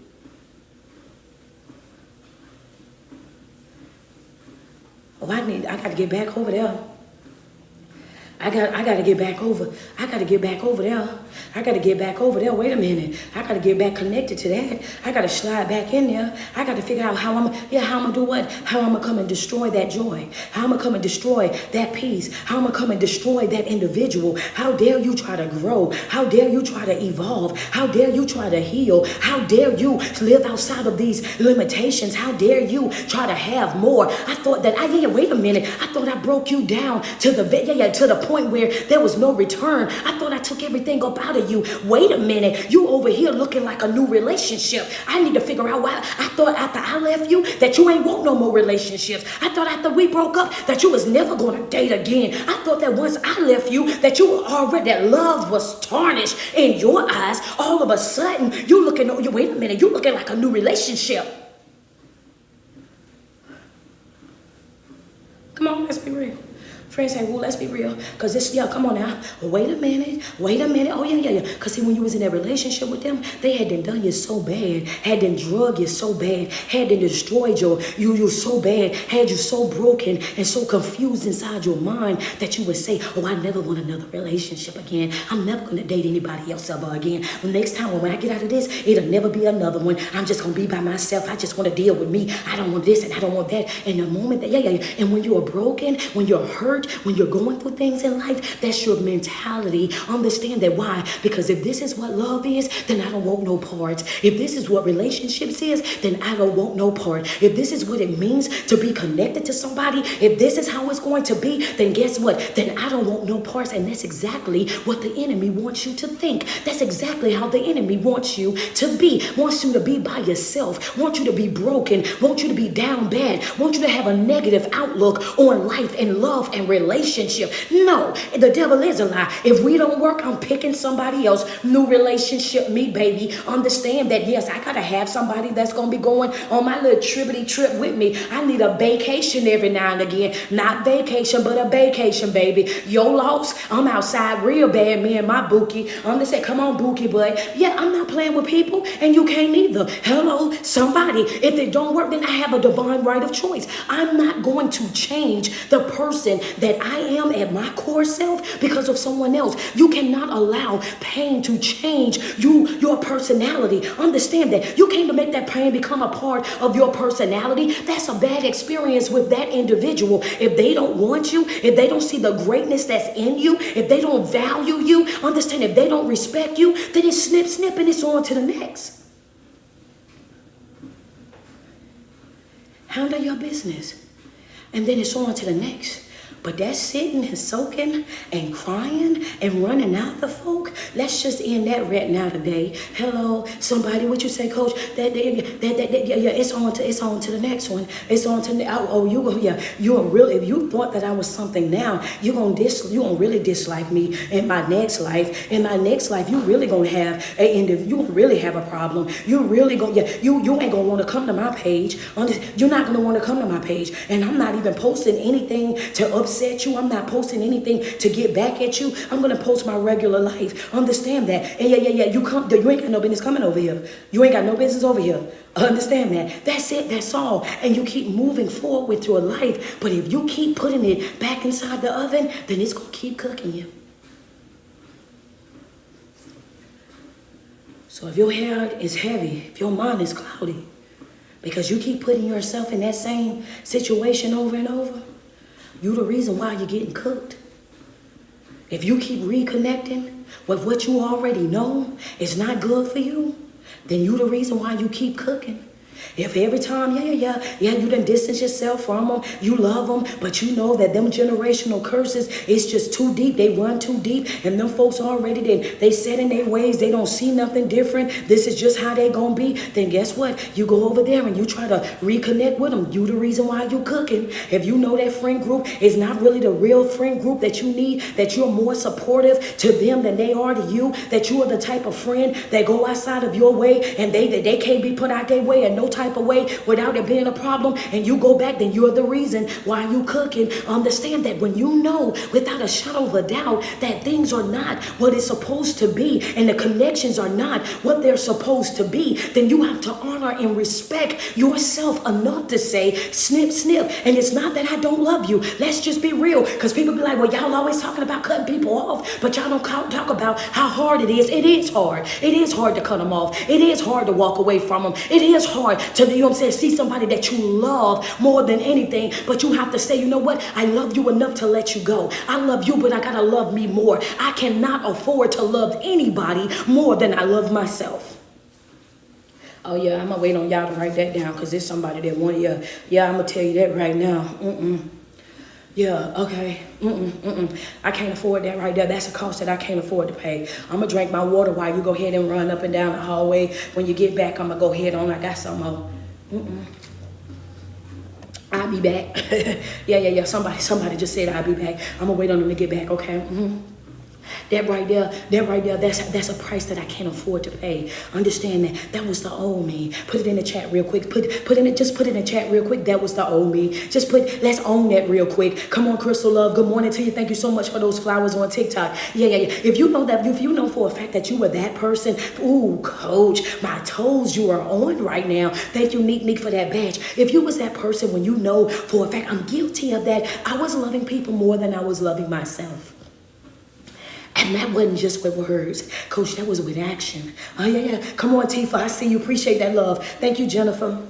Oh, I got to get back over there. I got to get back over. I got to get back over there. I got to get back over there. Wait a minute. I got to get back connected to that. I got to slide back in there. I got to figure out how I'm going to do what? How I'm going to come and destroy that joy. How I'm going to come and destroy that peace. How I'm going to come and destroy that individual. How dare you try to grow? How dare you try to evolve? How dare you try to heal? How dare you live outside of these limitations? How dare you try to have more? I thought that, wait a minute. I thought I broke you down to the point where there was no return. I thought I took everything up out of you. Wait a minute. You over here looking like a new relationship. I need to figure out why. I thought after I left you that you ain't want no more relationships. I thought after we broke up that you was never going to date again. I thought that once I left you that you were already, that love was tarnished in your eyes. All of a sudden you looking, wait a minute, you looking like a new relationship. Come on, let's be real. Friends say, well, let's be real. Because this, come on now. Wait a minute. Oh, yeah. Because see, when you was in that relationship with them, they had done you so bad, had drug you so bad, had destroyed you so bad, had you so broken and so confused inside your mind that you would say, oh, I never want another relationship again. I'm never going to date anybody else ever again. The next time when I get out of this, it'll never be another one. I'm just going to be by myself. I just want to deal with me. I don't want this and I don't want that. And the moment that, and when you are broken, when you're hurt, when you're going through things in life, that's your mentality. Understand that. Why? Because if this is what love is, then I don't want no parts. If this is what relationships is, then I don't want no part. If this is what it means to be connected to somebody, if this is how it's going to be, then guess what? Then I don't want no parts. And that's exactly what the enemy wants you to think. That's exactly how the enemy wants you to be. Wants you to be by yourself. Wants you to be broken. Wants you to be down bad. Wants you to have a negative outlook on life and love and relationship. No, the devil is a lie. If we don't work, I'm picking somebody else. New relationship, me, baby. Understand that, yes, I gotta have somebody that's gonna be going on my little trippity trip with me. I need a vacation every now and again. Not vacation, but a vacation, baby. Yo lost, I'm outside real bad, me and my bookie. I'm just saying, come on, bookie, but yeah, I'm not playing with people, and you can't either. Hello, somebody. If it don't work, then I have a divine right of choice. I'm not going to change the person that I am at my core self because of someone else. You cannot allow pain to change your personality. Understand that. You came to make that pain become a part of your personality. That's a bad experience with that individual. If they don't want you, if they don't see the greatness that's in you, if they don't value you, understand, if they don't respect you, then it's snip, and it's on to the next. Handle your business. And then it's on to the next. But that sitting and soaking and crying and running out the folk, let's just end that right now today. Hello, somebody, what you say, Coach? It's on to the next one. It's on to if you thought that I was something now, you're gonna really dislike me in my next life. In my next life, you really gonna have you really have a problem. You really gonna you ain't gonna want to come to my page. You're not gonna want to come to my page, and I'm not even posting anything to upset you. I'm not posting anything to get back at you. I'm gonna post my regular life. Understand that. And you ain't got no business coming over here. You ain't got no business over here. Understand that. That's it. That's all. And you keep moving forward with your life. But if you keep putting it back inside the oven, then it's gonna keep cooking you. So if your hair is heavy, if your mind is cloudy, Because you keep putting yourself in that same situation over and over. You the reason why you're getting cooked. If you keep reconnecting with what you already know is not good for you, then you the reason why you keep cooking. If every time, you done distance yourself from them, you love them, but you know that them generational curses, it's just too deep. They run too deep, and them folks already, they set in their ways. They don't see nothing different. This is just how they gonna be. Then guess what? You go over there and you try to reconnect with them. You the reason why you cooking. If you know that friend group is not really the real friend group that you need, that you're more supportive to them than they are to you, that you are the type of friend that go outside of your way and they can't be put out their way in no type of way without it being a problem, and you go back, then you're the reason why you cooking. Understand that when you know without a shadow of a doubt that things are not what it's supposed to be and the connections are not what they're supposed to be, then you have to honor and respect yourself enough to say snip snip. And it's not that I don't love you. Let's just be real, because people be like, well, y'all always talking about cutting people off, but y'all don't talk about how hard it is. It is hard. It is hard to cut them off. It is hard to walk away from them. It is hard to, you know what I'm saying, see somebody that you love more than anything, but you have to say, you know what, I love you enough to let you go. I love you, but I gotta love me more. I cannot afford to love anybody more than I love myself. Oh yeah, I'm gonna wait on y'all to write that down, because there's somebody that want you. Yeah, I'm gonna tell you that right now. Yeah, okay. I can't afford that right there. That's a cost that I can't afford to pay. I'm going to drink my water while you go ahead and run up and down the hallway. When you get back, I'm going to go ahead on. I got some more. I'll be back. Yeah. Somebody just said I'll be back. I'm going to wait on them to get back, okay? That right there, that's a price that I can't afford to pay. Understand that. That was the old me. Put it in the chat real quick. Just put it in the chat real quick. That was the old me. Let's own that real quick. Come on, Crystal Love. Good morning to you. Thank you so much for those flowers on TikTok. Yeah. If you know for a fact that you were that person, ooh, coach, my toes, you are on right now. Thank you, Neek, for that badge. If you was that person when you know for a fact, I'm guilty of that, I was loving people more than I was loving myself. And that wasn't just with words, Coach, that was with action. Oh, yeah. Come on, Tifa, I see you. Appreciate that love. Thank you, Jennifer.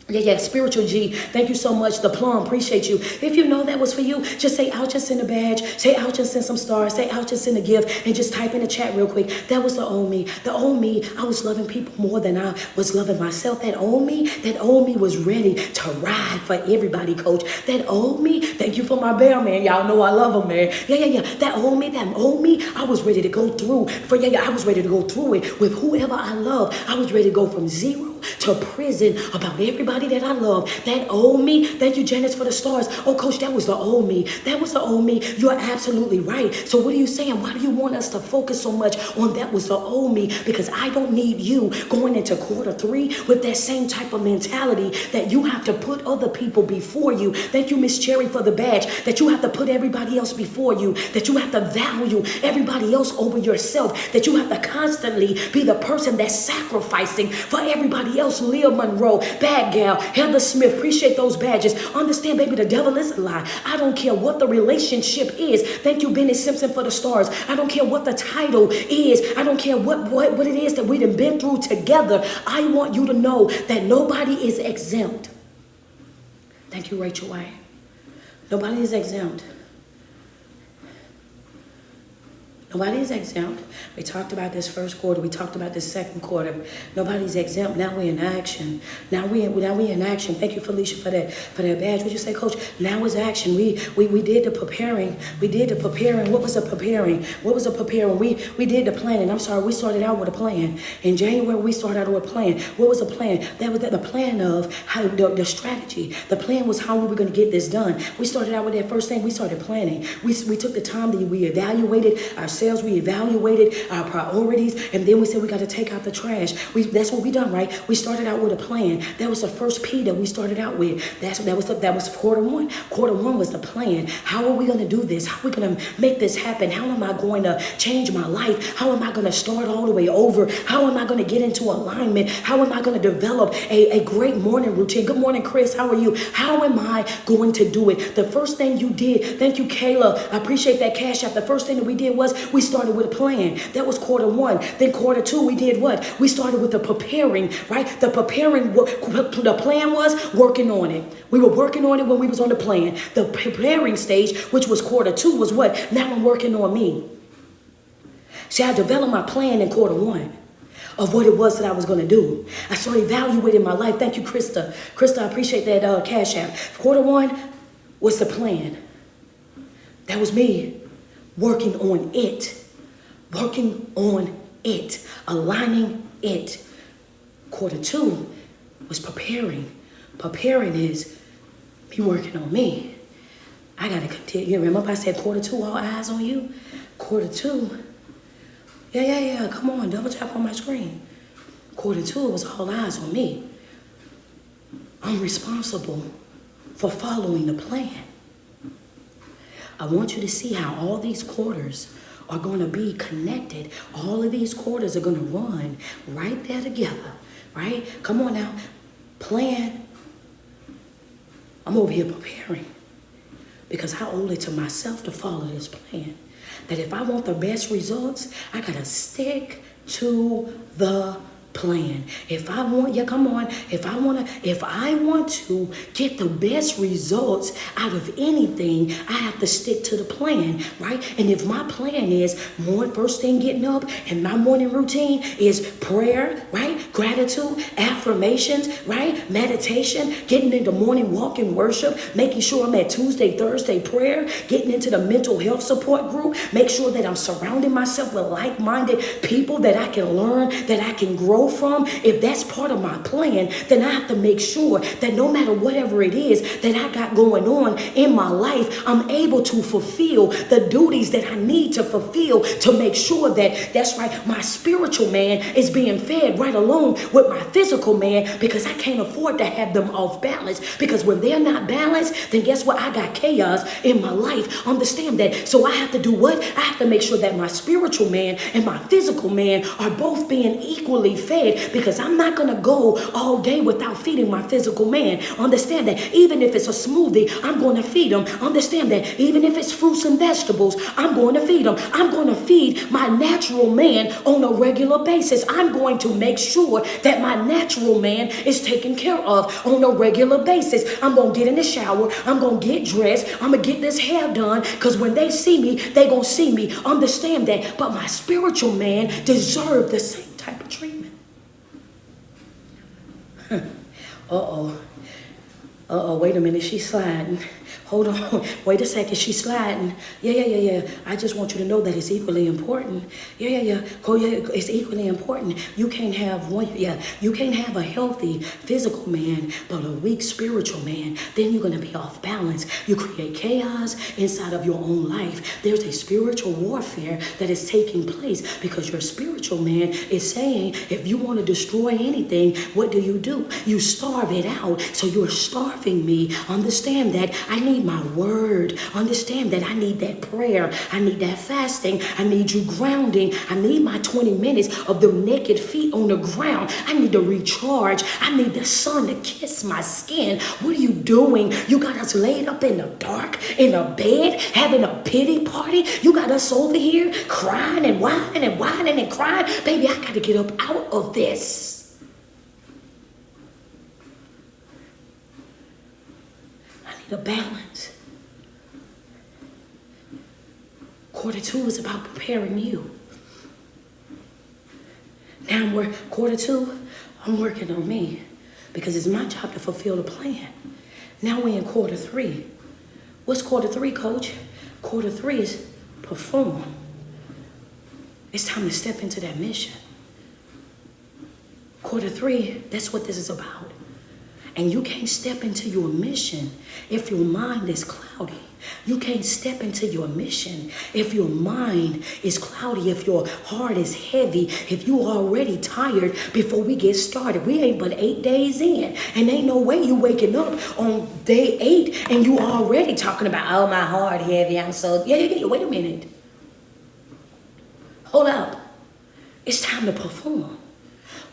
Yeah, Spiritual G, thank you so much. The Plum, appreciate you. If you know that was for you, just say ouch and send a badge. Say ouch and send some stars. Say ouch and send a gift. And just type in the chat real quick. That was the old me. The old me, I was loving people more than I was loving myself. That old me was ready to ride for everybody, Coach. That old me, thank you for my bear, man. Y'all know I love him, man. Yeah. That old me, I was ready to go through. I was ready to go through it with whoever I love. I was ready to go from zero to prison about everybody that I love. That old me, thank you, Janice, for the stars. Oh, Coach, that was the old me. That was the old me. You're absolutely right. So what are you saying? Why do you want us to focus so much on that was the old me? Because I don't need you going into quarter 3 with that same type of mentality that you have to put other people before you. Thank you, Miss Cherry, for the badge. That you have to put everybody else before you. That you have to value everybody else over yourself. That you have to constantly be the person that's sacrificing for everybody else. Leah Monroe, Bad Gal, Heather Smith, appreciate those badges. Understand, baby, the devil is a lie. I don't care what the relationship is. Thank you, Benny Simpson, for the stars. I don't care what the title is. I don't care what it is that we've been through together. I want you to know that nobody is exempt. Thank you, Rachel White. Nobody is exempt. Nobody's exempt. We talked about this first quarter. We talked about this second quarter. Nobody's exempt. Now we're in action. Now we in action. Thank you, Felicia, for that badge. Would you say, Coach? Now is action. We did the preparing. We did the preparing. What was the preparing? We did the planning. I'm sorry. We started out with a plan. In January, we started out with a plan. What was the plan? That was the plan of how the strategy. The plan was how we were going to get this done. We started out with that first thing. We started planning. We took the time that we evaluated ourselves. We evaluated our priorities, and then we said we got to take out the trash. That's what we done, right? We started out with a plan. That was the first P that we started out with. That was quarter 1. Quarter 1 was the plan. How are we going to do this? How are we going to make this happen? How am I going to change my life? How am I going to start all the way over? How am I going to get into alignment? How am I going to develop a great morning routine? Good morning, Chris. How are you? How am I going to do it? The first thing you did, thank you, Kayla. I appreciate that cash app. The first thing that we did was We started with a plan. That was quarter one. Then quarter two, we did what? We started with the preparing, right? The preparing, the plan was working on it. We were working on it when we was on the plan. The preparing stage, which was quarter two, was what? Now I'm working on me. See, I developed my plan in quarter one of what it was that I was going to do. I started evaluating my life. Thank you, Krista. Krista, I appreciate that cash app. Quarter one was the plan. That was me working on it. Working on it. Aligning it. Quarter two was preparing. Preparing is me working on me. I got to continue. You remember I said quarter two, all eyes on you? Quarter two. Yeah. Come on, double tap on my screen. Quarter two, it was all eyes on me. I'm responsible for following the plan. I want you to see how all these quarters are going to be connected. All of these quarters are going to run right there together, right? Come on now. Plan. I'm over here preparing because I owe it to myself to follow this plan. That if I want the best results, I got to stick to the plan. If I want, if I want to get the best results out of anything, I have to stick to the plan, right? And if my plan is first thing getting up and my morning routine is prayer, right? Gratitude, affirmations, right? Meditation, getting into morning walk and worship, making sure I'm at Tuesday, Thursday prayer, getting into the mental health support group, make sure that I'm surrounding myself with like-minded people that I can learn, that I can grow from. If that's part of my plan, then I have to make sure that no matter whatever it is that I got going on in my life, I'm able to fulfill the duties that I need to fulfill to make sure that, that's right, my spiritual man is being fed right along with my physical man, because I can't afford to have them off balance, because when they're not balanced, then guess what? I got chaos in my life. Understand that. So I have to do what? I have to make sure that my spiritual man and my physical man are both being equally fed, because I'm not going to go all day without feeding my physical man. Understand that. Even if it's a smoothie, I'm going to feed him. Understand that. Even if it's fruits and vegetables, I'm going to feed him. I'm going to feed my natural man on a regular basis. I'm going to make sure that my natural man is taken care of on a regular basis. I'm going to get in the shower. I'm going to get dressed. I'm going to get this hair done, because when they see me, they going to see me. Understand that. But my spiritual man deserves the same type of treatment. Wait a minute, she's sliding. Hold on, wait a second, she's sliding. Yeah. I just want you to know that it's equally important. Yeah. It's equally important. You can't have you can't have a healthy physical man, but a weak spiritual man. Then you're gonna be off balance. You create chaos inside of your own life. There's a spiritual warfare that is taking place, because your spiritual man is saying, if you want to destroy anything, what do? You starve it out. So you're starving me. Understand that. I need my word. Understand that I need that prayer. I need that fasting. I need you grounding. I need my 20 minutes of the naked feet on the ground. I need to recharge. I need the sun to kiss my skin. What are you doing? You got us laid up in the dark, in a bed, having a pity party. You got us over here crying and whining and crying. Baby, I got to get up out of this. The balance. Quarter two is about preparing you. Now quarter two, I'm working on me, because it's my job to fulfill the plan. Now we're in quarter three. What's quarter three, coach? Quarter three is perform. It's time to step into that mission. Quarter three, that's what this is about. And you can't step into your mission if your mind is cloudy. You can't step into your mission if your mind is cloudy, if your heart is heavy, if you already tired before we get started. We ain't but 8 days in, and ain't no way you waking up on day 8 and you already talking about, oh, my heart heavy, I'm so, yeah, wait a minute. Hold up. It's time to perform.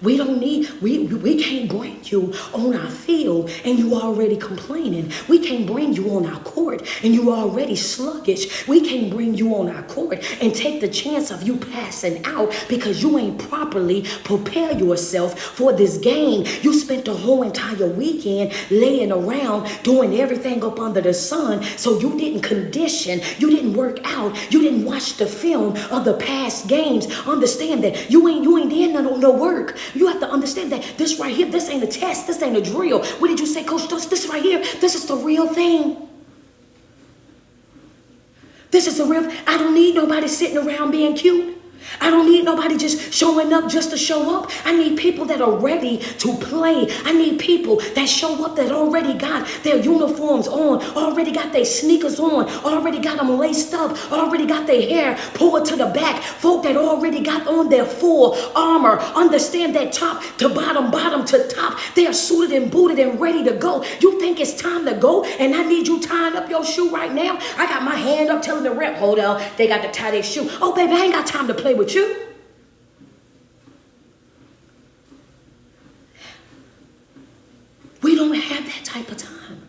We don't need, we can't bring you on our field and you already complaining. We can't bring you on our court and you already sluggish. We can't bring you on our court and take the chance of you passing out because you ain't properly prepare yourself for this game. You spent the whole entire weekend laying around doing everything up under the sun, so you didn't condition, you didn't work out, you didn't watch the film of the past games. Understand that you ain't in no work. You have to understand that this right here, this ain't a test, this ain't a drill. What did you say, Coach? This right here, this is the real thing. This is the real. I don't need nobody sitting around being cute. I don't need nobody just showing up just to show up. I need people that are ready to play. I need people that show up that already got their uniforms on, already got their sneakers on, already got them laced up, already got their hair pulled to the back. Folk that already got on their full armor. Understand that top to bottom, bottom to top. They are suited and booted and ready to go. You think it's time to go and I need you tying up your shoe right now? I got my hand up telling the rep, hold on, they got to tie their shoe. Oh, baby, I ain't got time to play with you. We don't have that type of time.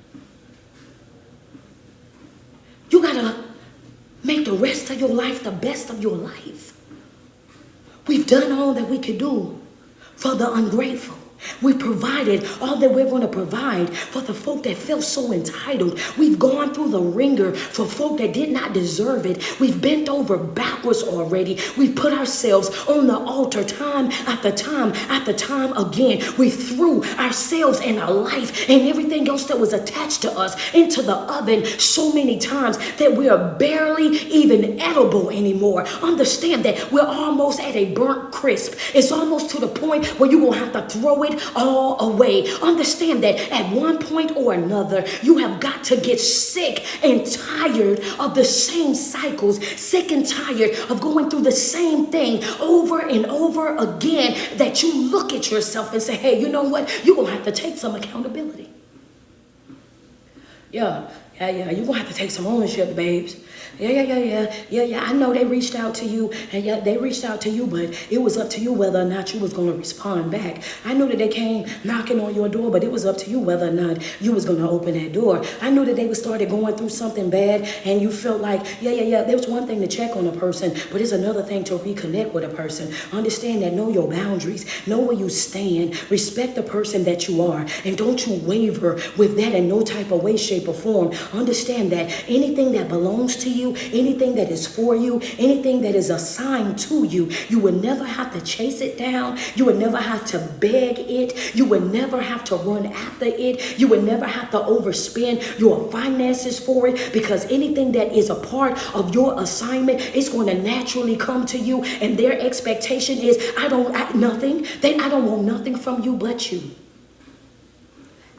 You gotta make the rest of your life the best of your life. We've done all that we could do for the ungrateful. We've provided all that we're going to provide for the folk that feel so entitled. We've gone through the ringer for folk that did not deserve it. We've bent over backwards already. We've put ourselves on the altar time after time after time again. We threw ourselves and our life and everything else that was attached to us into the oven so many times that we are barely even edible anymore. Understand that we're almost at a burnt crisp. It's almost to the point where you're going to have to throw it all away. Understand that at one point or another, you have got to get sick and tired of the same cycles, sick and tired of going through the same thing over and over again, that you look at yourself and say, hey, you know what? You're going to have to take some accountability. Yeah. You're going to have to take some ownership, babes. Yeah. I know they reached out to you, and yeah, they reached out to you, but it was up to you whether or not you was going to respond back. I knew that they came knocking on your door, but it was up to you whether or not you was going to open that door. I knew that they started going through something bad, and you felt like, yeah. There was one thing to check on a person, but it's another thing to reconnect with a person. Understand that, know your boundaries, know where you stand, respect the person that you are, and don't you waver with that in no type of way, shape, or form. Understand that anything that belongs to you, anything that is for you, anything that is assigned to you, you will never have to chase it down. You will never have to beg it. You will never have to run after it. You will never have to overspend your finances for it, because anything that is a part of your assignment is going to naturally come to you, and their expectation is, I don't want nothing from you but you.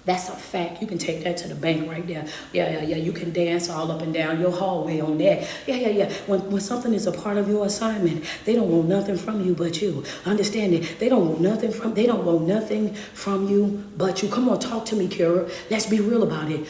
That's a fact. You can take that to the bank right there. Yeah. You can dance all up and down your hallway on that. Yeah. When something is a part of your assignment, they don't want nothing from you but you. Understand it. They don't want nothing from you but you. Come on, talk to me, Kira. Let's be real about it.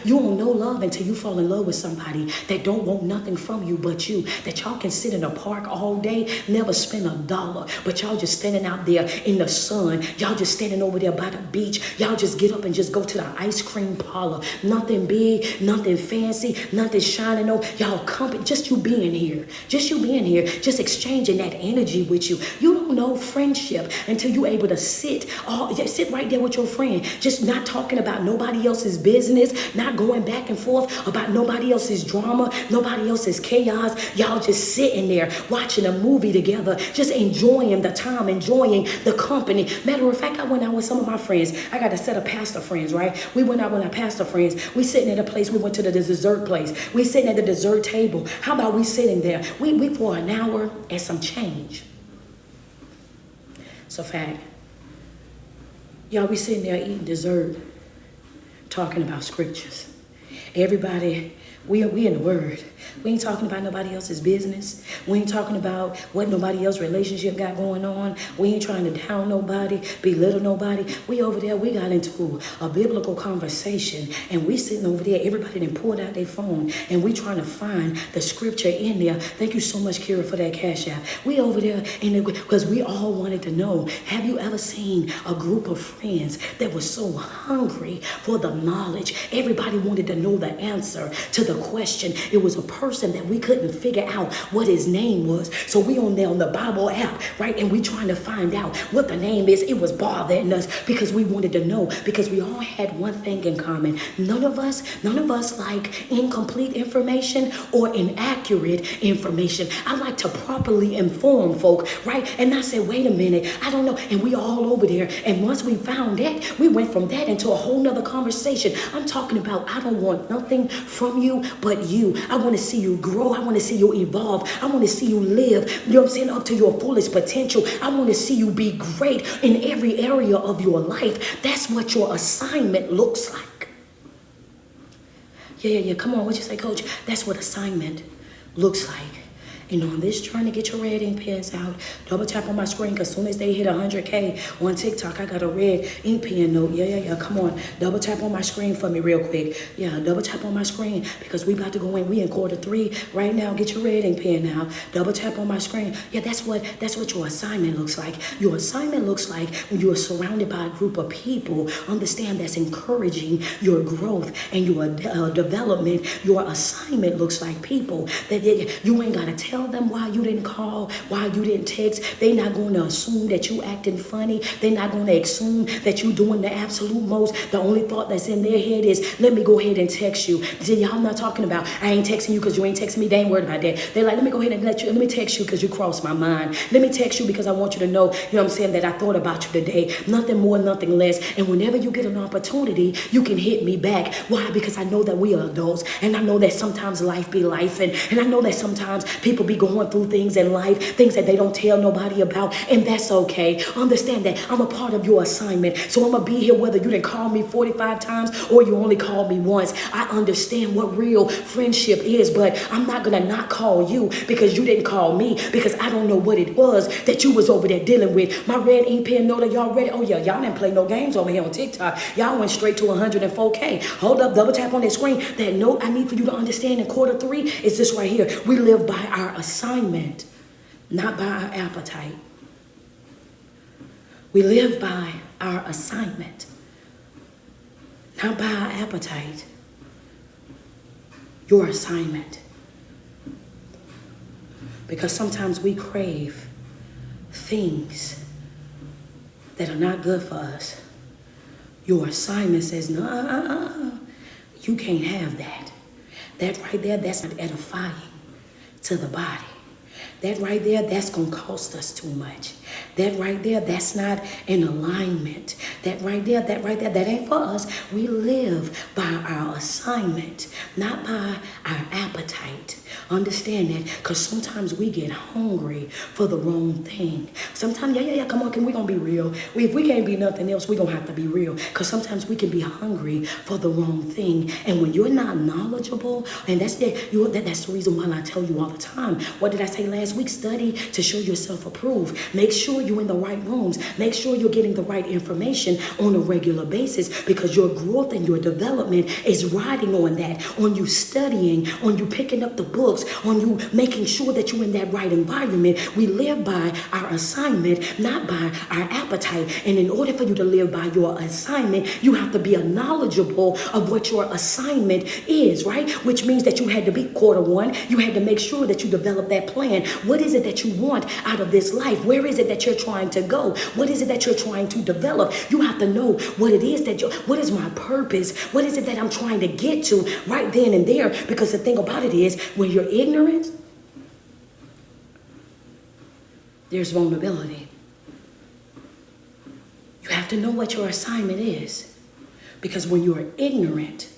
You won't know love until you fall in love with somebody that don't want nothing from you but you. That y'all can sit in a park all day, never spend $1, but y'all just standing out there in the sun. Y'all just standing over there by the beach. Y'all just get up and just go to the ice cream parlor. Nothing big, nothing fancy, nothing shining on y'all company. Just you being here, just exchanging that energy with you. You don't know friendship until you're able to sit right there with your friend, just not talking about nobody else's business, not going back and forth about nobody else's drama, nobody else's chaos. Y'all just sitting there watching a movie together, just enjoying the time, enjoying the company. Matter of fact, I went out with some of my friends. I got a set of pastor friends, right? We went out with our pastor friends. We sitting at a place. We went to the dessert place. We sitting at the dessert table. How about we sitting there? We for an hour and some change. It's a fact. Y'all, we sitting there eating dessert, talking about scriptures. Everybody We in the Word. We ain't talking about nobody else's business. We ain't talking about what nobody else's relationship got going on. We ain't trying to down nobody, belittle nobody. We over there, we got into a biblical conversation, and we sitting over there, everybody done pulled out their phone, and we trying to find the scripture in there. Thank you so much, Kira, for that cash out. We over there, because we all wanted to know, have you ever seen a group of friends that was so hungry for the knowledge? Everybody wanted to know the answer to the question. It was a person that we couldn't figure out what his name was. So we on there on the Bible app, right? And we trying to find out what the name is. It was bothering us because we wanted to know, because we all had one thing in common. None of us like incomplete information or inaccurate information. I like to properly inform folk, right? And I said, wait a minute, I don't know. And we all over there. And once we found that, we went from that into a whole nother conversation. I'm talking about, I don't want nothing from you but you. I want to see you grow. I want to see you evolve. I want to see you live, you know what I'm saying, up to your fullest potential. I want to see you be great in every area of your life. That's what your assignment looks like. Yeah. Come on, what you say, Coach? That's what assignment looks like. And on this journey, get your red ink pens out. Double tap on my screen, because as soon as they hit 100K on TikTok, I got a red ink pen note. Yeah. Come on. Double tap on my screen for me real quick. Yeah, double tap on my screen, because we about to go in. We in quarter 3 right now. Get your red ink pen now. Double tap on my screen. Yeah, that's what your assignment looks like. Your assignment looks like when you are surrounded by a group of people, understand, that's encouraging your growth and your development. Your assignment looks like people that you ain't got to tell them why you didn't call, why you didn't text. They not going to assume that you acting funny. They not going to assume that you doing the absolute most. The only thought that's in their head is, let me go ahead and text you. See, y'all not talking about, I ain't texting you because you ain't texting me. They ain't worried about that. They're like, let me go ahead and let me text you because you crossed my mind. Let me text you because I want you to know, you know what I'm saying, that I thought about you today. Nothing more, nothing less. And whenever you get an opportunity, you can hit me back. Why? Because I know that we are adults, and I know that sometimes life be life, and I know that sometimes people be going through things in life, things that they don't tell nobody about, and that's okay. Understand that I'm a part of your assignment, so I'm gonna be here whether you didn't call me 45 times or you only called me once. I understand what real friendship is, but I'm not gonna not call you because you didn't call me, because I don't know what it was that you was over there dealing with. My red ink pen note, are y'all ready? Oh yeah, y'all didn't play no games over here on TikTok. Y'all went straight to 104K. Hold up, double tap on that screen. That note I need for you to understand in quarter 3 is this right here. We live by our assignment, not by our appetite. We live by our assignment, not by our appetite. Your assignment. Because sometimes we crave things that are not good for us. Your assignment says, no, you can't have that. That right there, that's not edifying to the body. That right there, that's going to cost us too much. That right there, that's not in alignment. That right there, that ain't for us. We live by our assignment, not by our appetite. Understand that, because sometimes we get hungry for the wrong thing. Sometimes, come on, we're going to be real. If we can't be nothing else, we're going to have to be real, because sometimes we can be hungry for the wrong thing. And when you're not knowledgeable, and that's the reason why I tell you all the time, what did I say last week? Study to show yourself approved. Make sure you're in the right rooms. Make sure you're getting the right information on a regular basis, because your growth and your development is riding on that, on you studying, on you picking up the books, on you making sure that you're in that right environment. We live by our assignment, not by our appetite. And in order for you to live by your assignment, you have to be knowledgeable of what your assignment is, right? Which means that you had to be quarter 1. You had to make sure that you develop that plan. What is it that you want out of this life? Where is it that you're trying to go? What is it that you're trying to develop? You have to know what it is that what is my purpose? What is it that I'm trying to get to right then and there? Because the thing about it is, when you're ignorant, there's vulnerability. You have to know what your assignment is, because when you're ignorant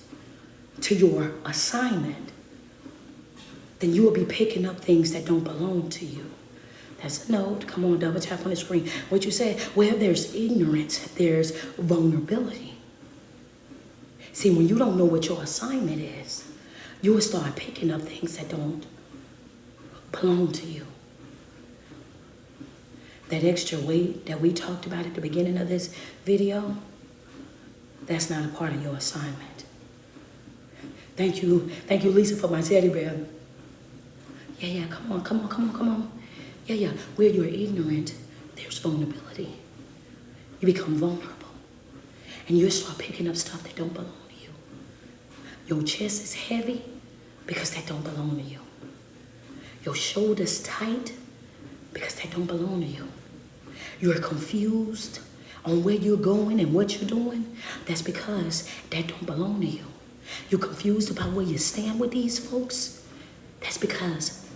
to your assignment, then you will be picking up things that don't belong to you. That's a note. Come on, double tap on the screen. What you said, where there's ignorance, there's vulnerability. See, when you don't know what your assignment is, You will start picking up things that don't belong to you. That extra weight that we talked about at the beginning of this video, that's not a part of your assignment. Thank you, Lisa, for my teddy bear. Yeah, come on. Yeah, where you're ignorant, there's vulnerability. You become vulnerable. And you start picking up stuff that don't belong to you. Your chest is heavy because that don't belong to you. Your shoulders tight because that don't belong to you. You're confused on where you're going and what you're doing. That's because that don't belong to you. You're confused about where you stand with these folks. That's because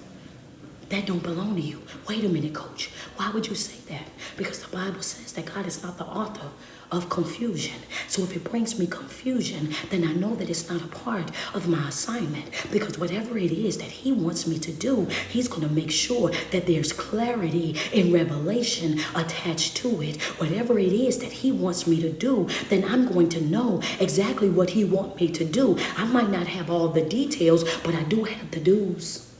that don't belong to you. Wait a minute, coach. Why would you say that? Because the Bible says that God is not the author of confusion. So if it brings me confusion, then I know that it's not a part of my assignment, because whatever it is that he wants me to do, he's going to make sure that there's clarity and revelation attached to it. Whatever it is that he wants me to do, then I'm going to know exactly what he wants me to do. I might not have all the details, but I do have the do's.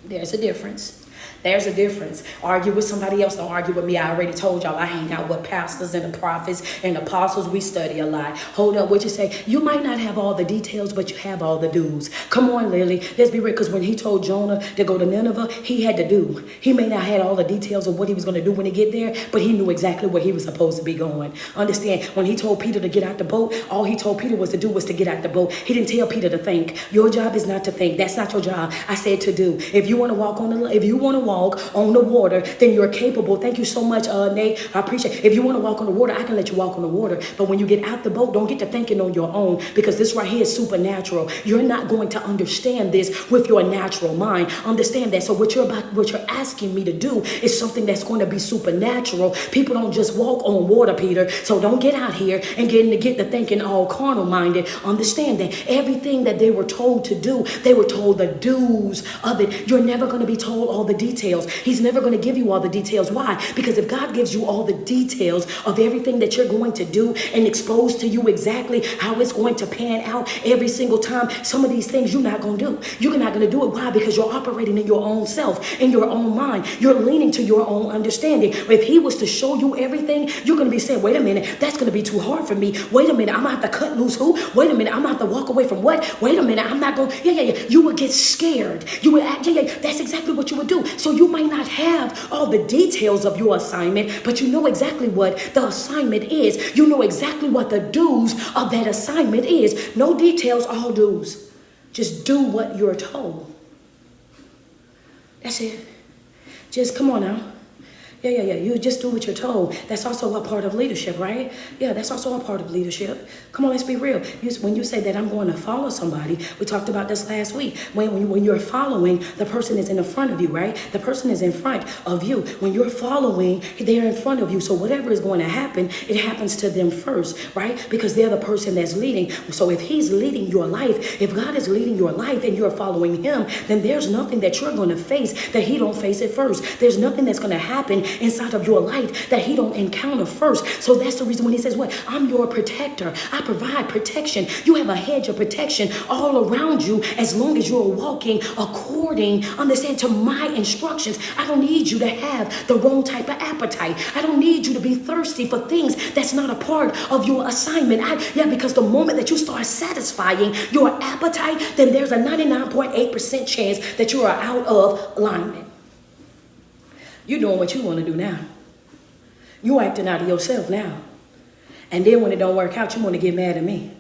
There's a difference. There's a difference. Argue with somebody else, don't argue with me. I already told y'all I hang out with pastors and the prophets and apostles. We study a lot. Hold up, what you say? You might not have all the details, but you have all the do's. Come on, Lily. Let's be real, because when he told Jonah to go to Nineveh, he had to do. He may not have all the details of what he was going to do when he get there, but he knew exactly where he was supposed to be going. Understand, when he told Peter to get out the boat, all he told Peter was to do was to get out the boat. He didn't tell Peter to think. Your job is not to think. That's not your job. I said to do. If you want to walk on the water, then you're capable. Thank you so much, Nate. I appreciate it. If you want to walk on the water, I can let you walk on the water. But when you get out the boat, don't get to thinking on your own, because this right here is supernatural. You're not going to understand this with your natural mind. Understand that. So what you're asking me to do is something that's going to be supernatural. People don't just walk on water, Peter. So don't get out here and get the thinking all carnal minded. Understand that everything that they were told to do, they were told the do's of it. You're never going to be told all the details. He's never going to give you all the details. Why? Because if God gives you all the details of everything that you're going to do and expose to you exactly how it's going to pan out every single time, some of these things you're not going to do. You're not going to do it. Why? Because you're operating in your own self, in your own mind. You're leaning to your own understanding. If he was to show you everything, you're going to be saying, wait a minute, that's going to be too hard for me. Wait a minute, I'm going to have to cut loose who? Wait a minute, I'm going to have to walk away from what? Wait a minute, I'm not going, yeah. You would get scared. You would act, that's exactly what you would do. So you might not have all the details of your assignment, but you know exactly what the assignment is. You know exactly what the do's of that assignment is. No details, all do's. Just do what you're told. That's it. Just come on now. Yeah. You just do what you're told. That's also a part of leadership, right? Yeah, that's also a part of leadership. Come on, let's be real. When you say that I'm going to follow somebody, we talked about this last week. When you're following, the person is in the front of you, right? The person is in front of you. When you're following, they're in front of you. So whatever is going to happen, it happens to them first, right? Because they're the person that's leading. So if he's leading your life, if God is leading your life and you're following him, then there's nothing that you're going to face that he don't face it first. There's nothing that's going to happen inside of your life that he don't encounter first. So that's the reason when he says, what? I'm your protector. I provide protection. You have a hedge of protection all around you as long as you're walking according, understand, to my instructions. I don't need you to have the wrong type of appetite. I don't need you to be thirsty for things that's not a part of your assignment. Because the moment that you start satisfying your appetite, then there's a 99.8% chance that you are out of alignment. You're doing what you want to do now. You're acting out of yourself now. And then when it don't work out, you want to get mad at me.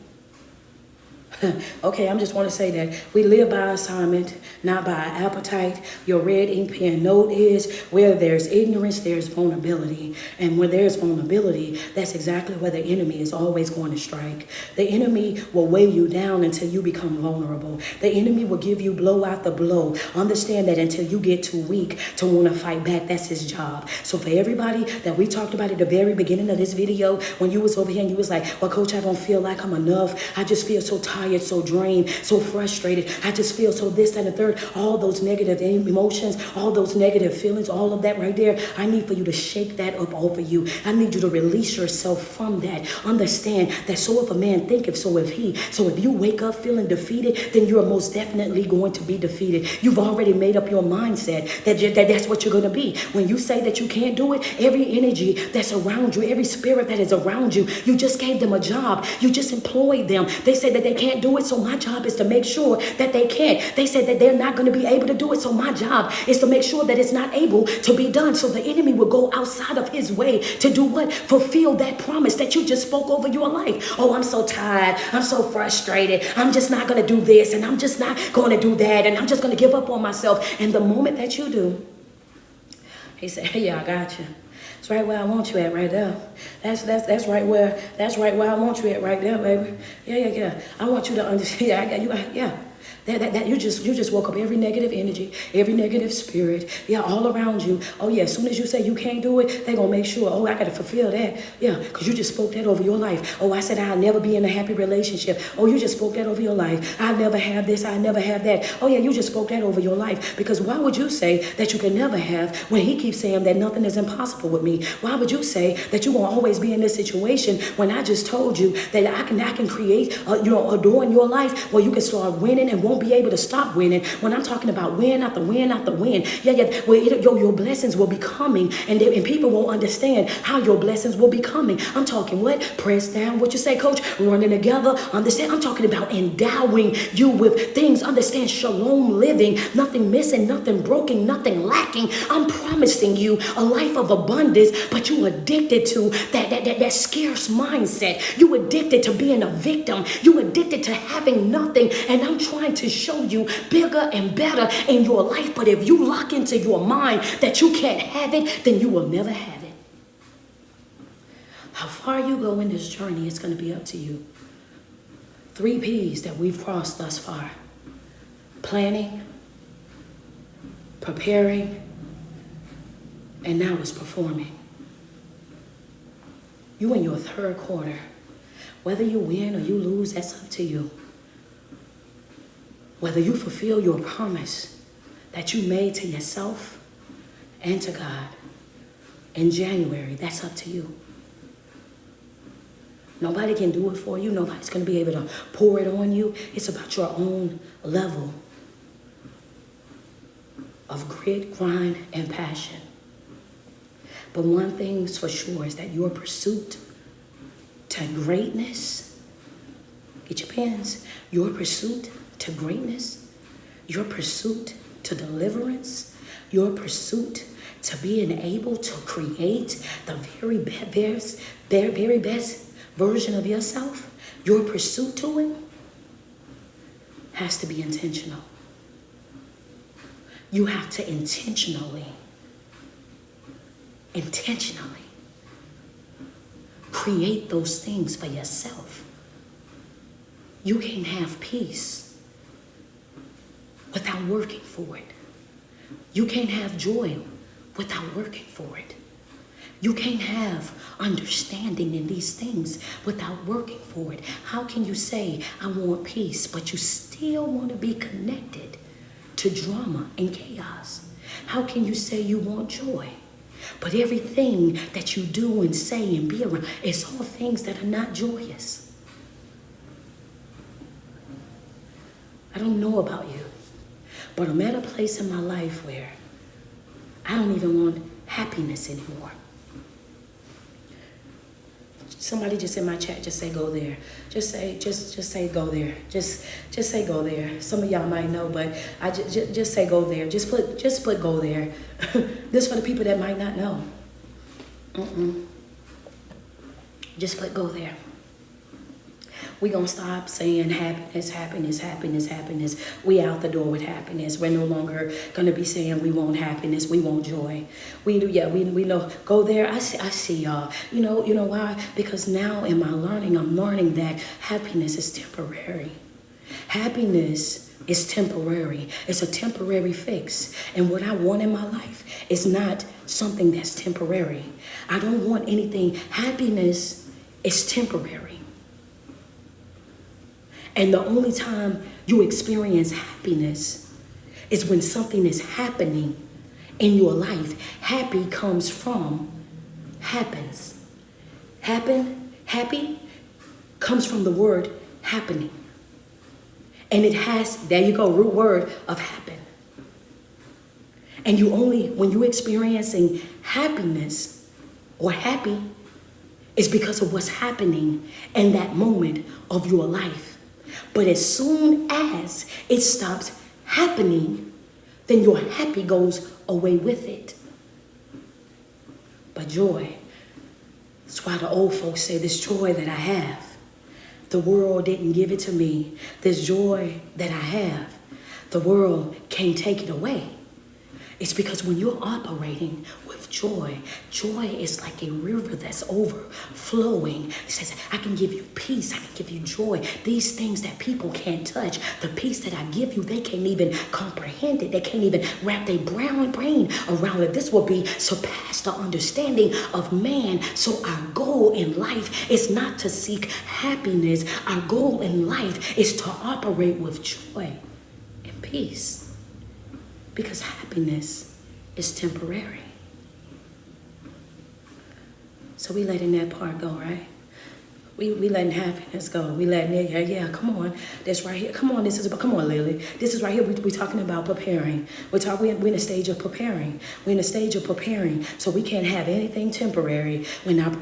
Okay, I just want to say that we live by assignment, not by appetite. Your red ink pen note is where there's ignorance, there's vulnerability. And when there's vulnerability, that's exactly where the enemy is always going to strike. The enemy will weigh you down until you become vulnerable. The enemy will give you blow after blow. Understand that until you get too weak to want to fight back, that's his job. So for everybody that we talked about at the very beginning of this video, when you was over here and you was like, well, coach, I don't feel like I'm enough. I just feel so tired. tired, so drained, so frustrated. I just feel so this, that, and the third. All those negative emotions, all those negative feelings, all of that right there. I need for you to shake that up over you. I need you to release yourself from that. Understand that so if a man thinketh, so if he. So if you wake up feeling defeated, then you're most definitely going to be defeated. You've already made up your mindset that's what you're going to be. When you say that you can't do it, every energy that's around you, every spirit that is around you, you just gave them a job. You just employed them. They said that they can't do it, so my job is to make sure that they can't. They said that they're not going to be able to do it, so my job is to make sure that it's not able to be done. So the enemy will go outside of his way to do what? Fulfill that promise that you just spoke over your life. Oh, I'm so tired. I'm so frustrated. I'm just not going to do this, and I'm just not going to do that, and I'm just going to give up on myself. And the moment that you do, he said, hey, yeah, I got you. That's right where I want you at right there. That's right where I want you at right there, baby. Yeah. I want you to understand. Yeah, I got you. Yeah. That you just woke up every negative energy, every negative spirit, all around you. Oh yeah, as soon as you say you can't do it, they're gonna make sure, oh, I gotta fulfill that. Yeah, because you just spoke that over your life. Oh, I said I'll never be in a happy relationship. Oh, you just spoke that over your life. I'll never have this, I'll never have that. Oh yeah, you just spoke that over your life. Because why would you say that you can never have when he keeps saying that nothing is impossible with me? Why would you say that you're gonna always be in this situation when I just told you that I can create a door in your life where you can start winning and won't be able to stop winning? When I'm talking about win after win after win, your blessings will be coming, and people won't understand how your blessings will be coming. I'm talking what? Press down, what you say, coach? Running together, understand? I'm talking about endowing you with things. Understand? Shalom living, nothing missing, nothing broken, nothing lacking. I'm promising you a life of abundance, but you addicted to that scarce mindset. You addicted to being a victim. You addicted to having nothing, and I'm trying to show you bigger and better in your life. But if you lock into your mind that you can't have it, then you will never have it. How far you go in this journey, it's going to be up to you. 3 P's that we've crossed thus far: planning, preparing, and now it's performing. You in your 3rd quarter. Whether you win or you lose, that's up to you. Whether you fulfill your promise that you made to yourself and to God in January, that's up to you. Nobody can do it for you. Nobody's going to be able to pour it on you. It's about your own level of grit, grind, and passion. But one thing's for sure is that your pursuit to greatness, get your pens, your pursuit to greatness, your pursuit to deliverance, your pursuit to being able to create the very best version of yourself, your pursuit to it has to be intentional. You have to intentionally create those things for yourself. You can't have peace without working for it. You can't have joy without working for it. You can't have understanding in these things without working for it. How can you say, I want peace, but you still want to be connected to drama and chaos? How can you say you want joy, but everything that you do and say and be around is all things that are not joyous? I don't know about you, but I'm at a place in my life where I don't even want happiness anymore. Somebody just in my chat, just say go there. Just say go there. Just say go there. Some of y'all might know, but I just say go there. Just put go there. This for the people that might not know. Just put go there. We're going to stop saying happiness. We out the door with happiness. We're no longer going to be saying we want happiness. We want joy. We know. Go there. I see y'all. You know why? Because now in my learning, I'm learning that happiness is temporary. Happiness is temporary. It's a temporary fix. And what I want in my life is not something that's temporary. I don't want anything. Happiness is temporary. And the only time you experience happiness is when something is happening in your life. Happy comes from happens. Happy comes from the word happening. And it has, there you go, root word of happen. And when you're experiencing happiness or happy, it's because of what's happening in that moment of your life. But as soon as it stops happening, then your happy goes away with it. But joy, that's why the old folks say, this joy that I have, the world didn't give it to me. This joy that I have, the world can't take it away. It's because when you're operating with joy, joy is like a river that's overflowing. It says, I can give you peace. I can give you joy. These things that people can't touch, the peace that I give you, they can't even comprehend it. They can't even wrap their brown brain around it. This will be surpassed the understanding of man. So our goal in life is not to seek happiness. Our goal in life is to operate with joy and peace. Because happiness is temporary. So we letting that part go, right? We letting happiness go. We letting it, yeah, come on. That's right here. Come on, come on, Lily. This is right here. We're talking about preparing. We're in a stage of preparing. We're in a stage of preparing. So we can't have anything temporary. We're not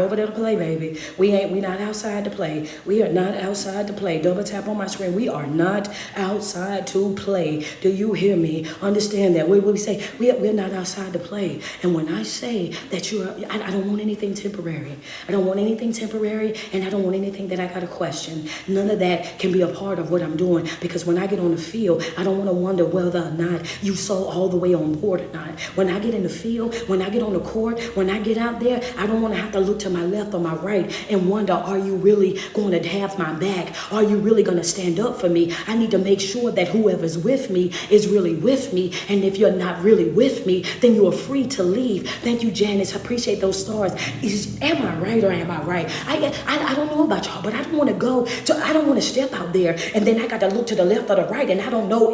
over there to play, baby. We not outside to play. We are not outside to play. Double tap on my screen. We are not outside to play. Do you hear me? Understand that. We say we're not outside to play. And when I say that I don't want anything temporary. I don't want anything temporary, and I don't want anything that I got to question. None of that can be a part of what I'm doing, because when I get on the field, I don't want to wonder whether or not you so all the way on board or not. When I get in the field, when I get on the court, when I get out there, I don't want to have to look to my left or my right and wonder, are you really going to have my back? Are you really going to stand up for me? I need to make sure that whoever's with me is really with me, and if you're not really with me, then you are free to leave. Thank you, Janice. I appreciate those stars. Am I right or am I right? I don't know about y'all, but I don't want to I don't want to step out there and then I got to look to the left or the right, and I don't know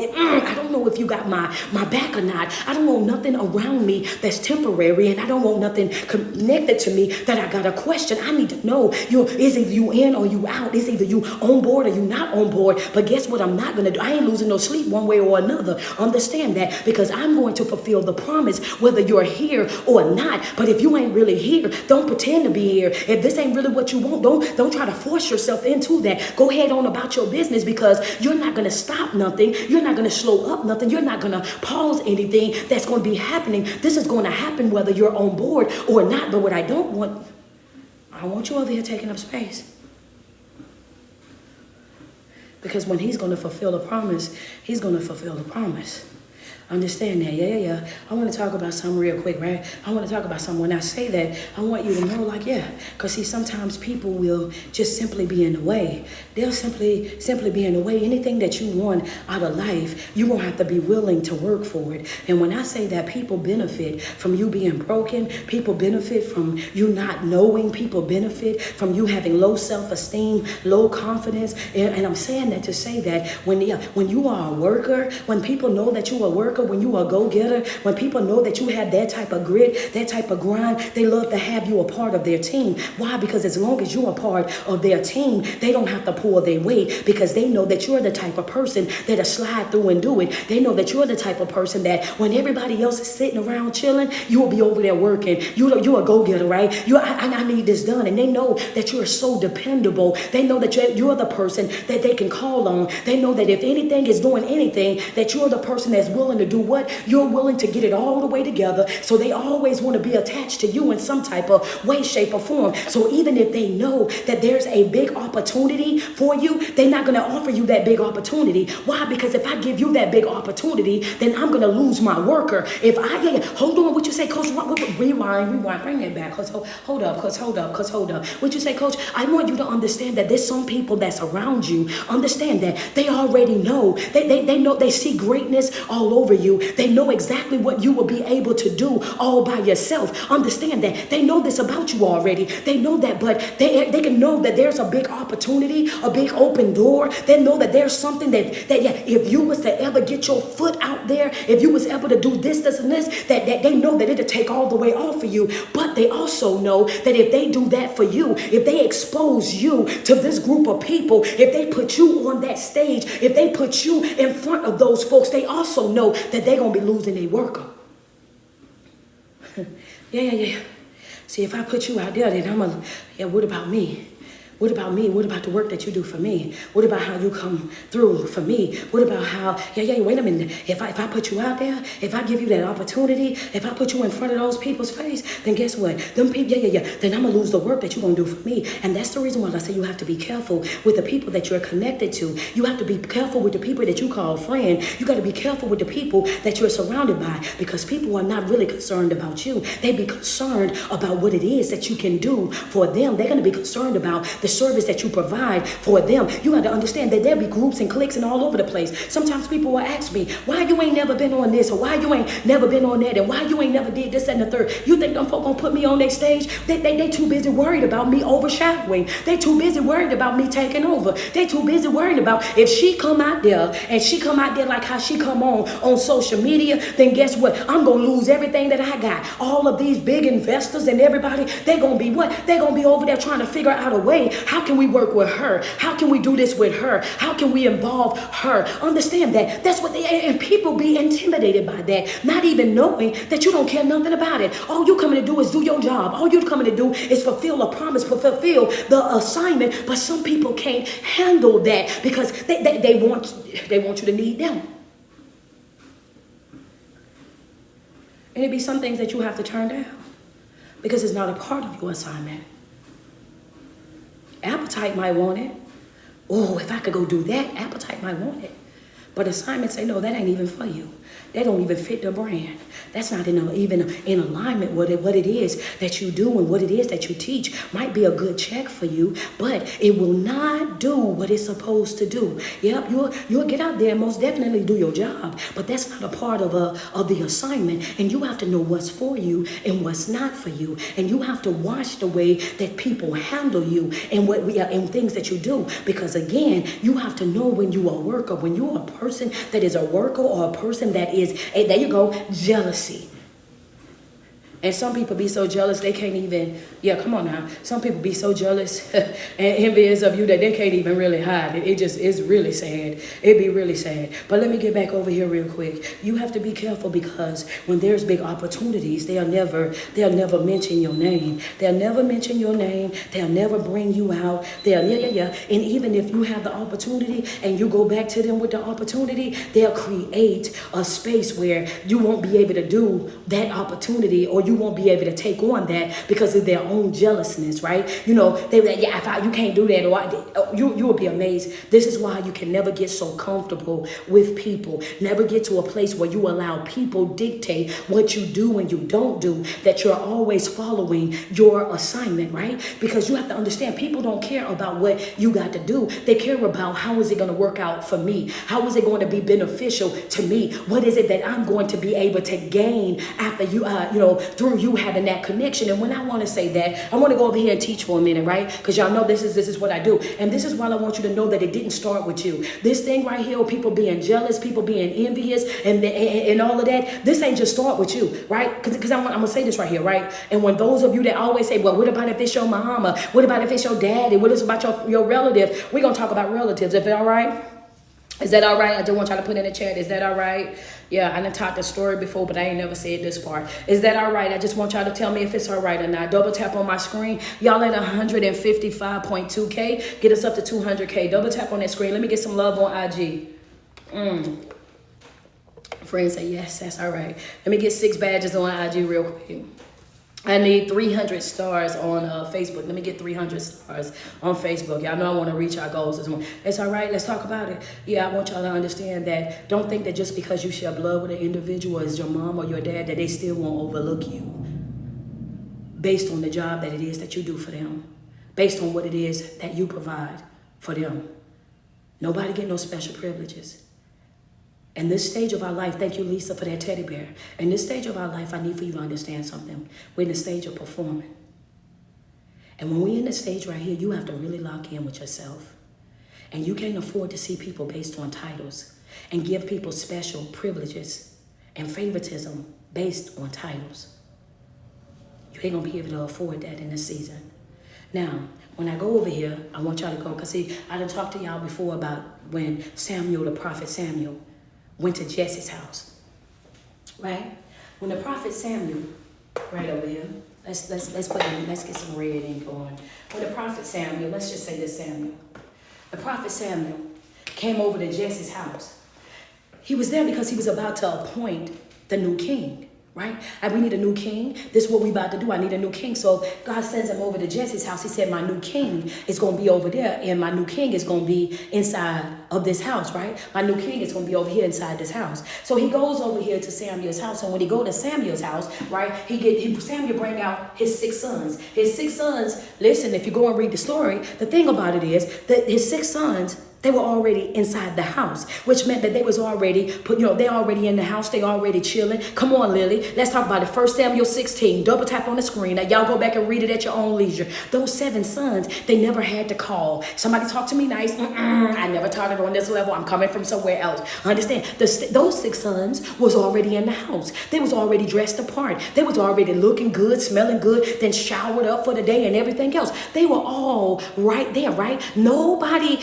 if you got my back or not. I don't want nothing around me that's temporary, and I don't want nothing connected to me that I got to question. I need to know, is either you in or you out. Is either you on board or you not on board. But guess what I'm not going to do? I ain't losing no sleep one way or another. Understand that, because I'm going to fulfill the promise whether you're here or not. But if you ain't really here, don't pretend to be here. If this ain't really what you want, don't try to force yourself into that. Go ahead on about your business, because you're not going to stop nothing. You're not going to slow up nothing. You're not going to pause anything that's going to be happening. This is going to happen whether you're on board or not. But what I don't want you over here taking up space. Because when he's going to fulfill the promise, he's going to fulfill the promise. Understand that? Yeah. I want to talk about something real quick, right? I want to talk about something. When I say that, I want you to know, because see, sometimes people will just simply be in the way. They'll simply be in the way. Anything that you want out of life, you're going to have to be willing to work for it. And when I say that, people benefit from you being broken. People benefit from you not knowing. People benefit from you having low self-esteem, low confidence. And I'm saying that to say that when you are a worker, when people know that you are a worker, when you are a go-getter, when people know that you have that type of grit, that type of grind, they love to have you a part of their team. Why? Because as long as you're a part of their team, they don't have to pull their weight, because they know that you're the type of person that'll slide through and do it. They know that you're the type of person that when everybody else is sitting around chilling, you will be over there working. You're a go-getter, right? I need this done. And they know that you're so dependable. They know that you're the person that they can call on. They know that if anything is doing anything, that you're the person that's willing to do what? You're willing to get it all the way together. So they always want to be attached to you in some type of way, shape, or form. So even if they know that there's a big opportunity for you, they're not going to offer you that big opportunity. Why? Because if I give you that big opportunity, then I'm going to lose my worker. If I hold on, what you say, Coach? Rewind, bring that back. Hold up. What you say, Coach? I want you to understand that there's some people that's around you. Understand that they already know. They know, they see greatness all over over you. They know exactly what you will be able to do all by yourself. Understand that. They know this about you already. They know that, but they can know that there's a big opportunity, a big open door. They know that there's something that yeah, if you was to ever get your foot out there, if you was able to do this, and this, that they know that it'll take all the way off of you. But they also know that if they do that for you, if they expose you to this group of people, if they put you on that stage, if they put you in front of those folks, they also know that they're going to be losing their worker. Yeah. See, if I put you out there, then yeah, what about me? What about me? What about the work that you do for me? What about how you come through for me? What about how, yeah, wait a minute. If I put you out there, if I give you that opportunity, if I put you in front of those people's face, then guess what? Them people, yeah, then I'm going to lose the work that you're going to do for me. And that's the reason why I say you have to be careful with the people that you're connected to. You have to be careful with the people that you call friend. You got to be careful with the people that you're surrounded by, because people are not really concerned about you. They be concerned about what it is that you can do for them. They're going to be concerned about the service that you provide for them. You got to understand that there'll be groups and cliques and all over the place. Sometimes people will ask me, why you ain't never been on this, or why you ain't never been on that, and why you ain't never did this and the third. You think them folk gonna put me on their stage? They too busy worried about me overshadowing. They too busy worried about me taking over. They too busy worried about if she come out there and she come out there like how she come on social media, then guess what? I'm gonna lose everything that I got. All of these big investors and everybody, they gonna be what? They gonna be over there trying to figure out a way. How can we work with her? How can we do this with her? How can we involve her? Understand that. That's what and people be intimidated by that, not even knowing that you don't care nothing about it. All you coming to do is do your job. All you coming to do is fulfill a promise, fulfill the assignment. But some people can't handle that because they want you to need them. And it be some things that you have to turn down because it's not a part of your assignment. Appetite might want it. Oh, if I could go do that, appetite might want it. But assignment say, no, that ain't even for you. That don't even fit the brand. That's not even in alignment with what it is that you do and what it is that you teach. Might be a good check for you, but it will not do what it's supposed to do. Yep, you'll get out there and most definitely do your job, but that's not a part of the assignment. And you have to know what's for you and what's not for you. And you have to watch the way that people handle you and and things that you do. Because again, you have to know when you are a worker, when you're a person that is a worker or a person that is, there you go, jealousy. And some people be so jealous they can't even, yeah, come on now. Some people be so jealous and envious of you that they can't even really hide it. It just is really sad. It be really sad. But let me get back over here real quick. You have to be careful because when there's big opportunities, they'll never mention your name. They'll never mention your name. They'll never bring you out. And even if you have the opportunity and you go back to them with the opportunity, they'll create a space where you won't be able to do that opportunity, or you won't be able to take on that because of their own jealousness, right? You know, they like, yeah, you can't do that, or you will be amazed. This is why you can never get so comfortable with people. Never get to a place where you allow people dictate what you do and you don't do, that you're always following your assignment, right? Because you have to understand, people don't care about what you got to do. They care about how is it going to work out for me? How is it going to be beneficial to me? What is it that I'm going to be able to gain after you, through you having that connection? And when I want to say that, I want to go over here and teach for a minute, right? Because y'all know this is what I do. And this is why I want you to know that it didn't start with you. This thing right here, people being jealous, people being envious, and all of that, this ain't just start with you, right? Because I'm going to say this right here, right? And when those of you that always say, well, what about if it's your mama? What about if it's your daddy? What is about your relative? We're going to talk about relatives. Is that all right? Is that all right? I just want y'all to put in the chat. Is that all right? Yeah, I done taught the story before, but I ain't never said this part. Is that all right? I just want y'all to tell me if it's all right or not. Double tap on my screen. Y'all at 155.2K. Get us up to 200K. Double tap on that screen. Let me get some love on IG. Friends say, yes, that's all right. Let me get 6 badges on IG real quick. I need 300 stars on Facebook. Let me get 300 stars on Facebook. Y'all know I want to reach our goals this morning. It's all right. Let's talk about it. Yeah, I want y'all to understand that. Don't think that just because you share blood with an individual as your mom or your dad, that they still won't overlook you based on the job that it is that you do for them, based on what it is that you provide for them. Nobody get no special privileges. In this stage of our life, thank you, Lisa, for that teddy bear. In this stage of our life, I need for you to understand something. We're in the stage of performing. And when we're in the stage right here, you have to really lock in with yourself. And you can't afford to see people based on titles and give people special privileges and favoritism based on titles. You ain't gonna be able to afford that in this season. Now, when I go over here, I want y'all to go, because see, I done talked to y'all before about when Samuel, the prophet Samuel, went to Jesse's house, right? When the prophet Samuel, right over here, let's get some red ink going. When the prophet Samuel, let's just say this Samuel, the prophet Samuel came over to Jesse's house. He was there because he was about to appoint the new king, right? We need a new king. This is what we about to do. I need a new king. So God sends him over to Jesse's house. He said, my new king is going to be over there, and my new king is going to be inside of this house, right? My new king is going to be over here inside this house. So he goes over here to Samuel's house, and when he go to Samuel's house, right, Samuel bring out his 6 sons. His 6 sons, listen, if you go and read the story, the thing about it is that his 6 sons, they were already inside the house, which meant that they was already they already in the house. They already chilling. Come on, Lily. Let's talk about it. 1 Samuel 16. Double tap on the screen. Now, y'all go back and read it at your own leisure. Those 7 sons, they never had to call. Somebody talk to me nice. I never taught it on this level. I'm coming from somewhere else. Understand? Those 6 sons was already in the house. They was already dressed apart. They was already looking good, smelling good, then showered up for the day and everything else. They were all right there, right? Nobody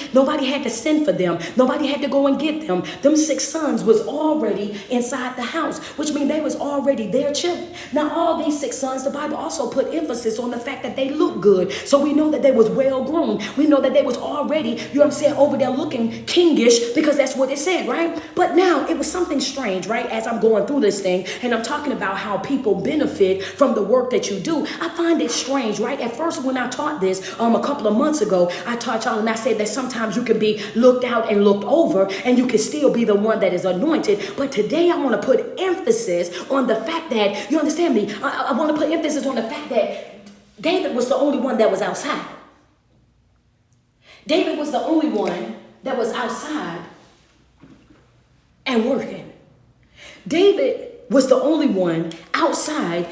had to send for them. Nobody had to go and get them. Them 6 sons was already inside the house, which means they was already there chilling. Now, all these 6 sons, the Bible also put emphasis on the fact that they look good. So we know that they was well grown. We know that they was already, you know what I'm saying, over there looking kingish, because that's what it said, right? But now it was something strange, right? As I'm going through this thing and I'm talking about how people benefit from the work that you do, I find it strange, right? At first, when I taught this a couple of months ago, I taught y'all and I said that sometimes you can be looked out and looked over, and you can still be the one that is anointed. But today I want to put emphasis on the fact that, you understand me? I want to put emphasis on the fact that David was the only one that was outside. David was the only one that was outside and working. David was the only one outside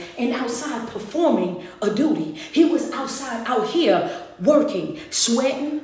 performing a duty. He was outside, out here working, sweating,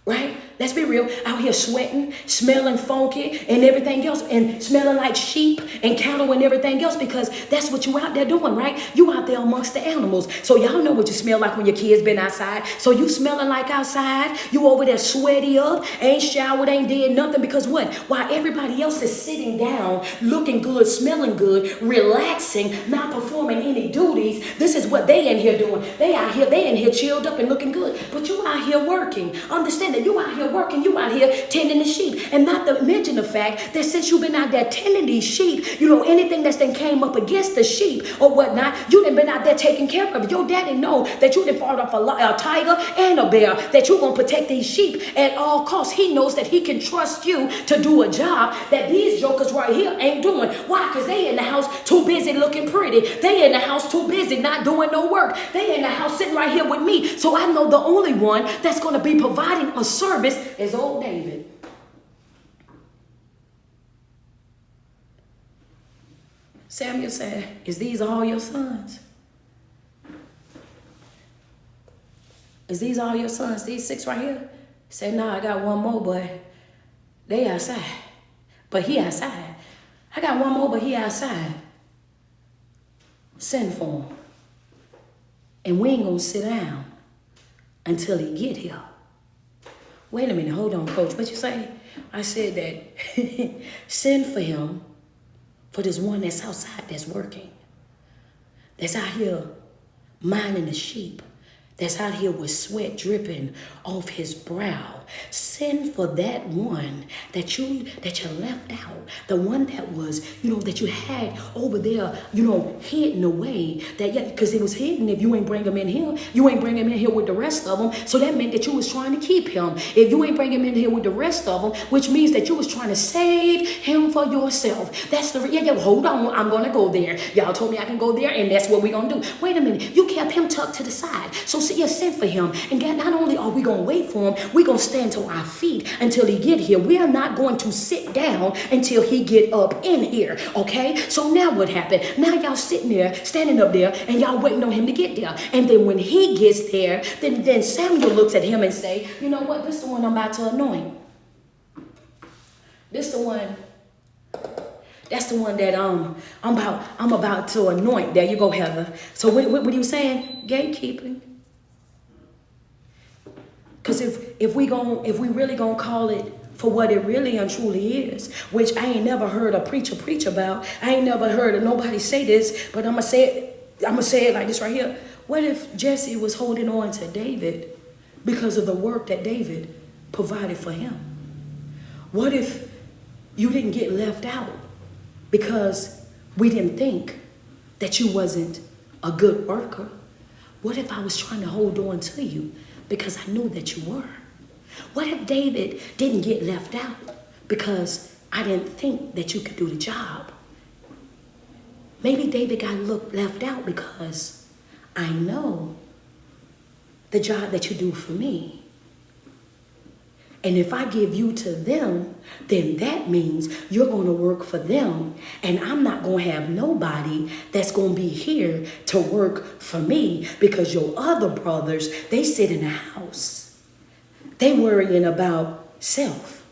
right? Let's be real. Out here sweating, smelling funky and everything else, and smelling like sheep and cattle and everything else, because that's what you out there doing, right? You out there amongst the animals. So y'all know what you smell like when your kids been outside. So you smelling like outside. You over there sweaty up, ain't showered, ain't did nothing, because what? While everybody else is sitting down, looking good, smelling good, relaxing, not performing any duties, this is what they in here doing. They in here chilled up and looking good. But you out here working. Understand that you out here working, you out here tending the sheep. And not to mention the fact that since you've been out there tending these sheep, you know, anything that's then came up against the sheep or whatnot, you done been out there taking care of it. Your daddy know that you done fought off a tiger and a bear, that you're going to protect these sheep at all costs. He knows that he can trust you to do a job that these jokers right here ain't doing. Why? Because they in the house too busy looking pretty. They in the house too busy not doing no work. They in the house sitting right here with me. So I know the only one that's going to be providing a service is old David. Samuel said, is these all your sons? Is these all your sons? These 6 right here? He said, no, I got one more, but they outside. But he outside. I got one more, but he outside. Send for him. And we ain't gonna sit down until he get here. Wait a minute, hold on, coach. What you say? I said that send for him, for this one that's outside that's working, that's out here minding the sheep, that's out here with sweat dripping off his brow. Send for that one that you left out, the one that was, you know, that you had over there, you know, hidden away. That, yeah, because it was hidden. If you ain't bring him in here, you ain't bring him in here with the rest of them. So that meant that you was trying to keep him. If you ain't bring him in here with the rest of them, which means that you was trying to save him for yourself. That's the, yeah, hold on, I'm gonna go there. Y'all told me I can go there, and that's what we gonna do. Wait a minute, you kept him tucked to the side. So yeah, send for him. And God, not only are we gonna wait for him, we gonna stay stand to our feet until he get here. We are not going to sit down until he get up in here, okay? So now what happened? Now y'all sitting there, standing up there, and y'all waiting on him to get there. And then when he gets there, then Samuel looks at him and say, you know what? This is the one I'm about to anoint. This the one. That's the one that I'm about to anoint. There you go, Heather. So what are you saying? Gatekeeping. Because if we really gonna call it for what it really and truly is, which I ain't never heard a preacher preach about. I ain't never heard of nobody say this, but I'm gonna say it like this right here. What if Jesse was holding on to David because of the work that David provided for him? What if you didn't get left out because we didn't think that you wasn't a good worker? What if I was trying to hold on to you because I knew that you were? What if David didn't get left out because I didn't think that you could do the job? Maybe David got left out because I know the job that you do for me. And if I give you to them, then that means you're going to work for them. And I'm not going to have nobody that's going to be here to work for me, because your other brothers, they sit in the house. They worrying about self.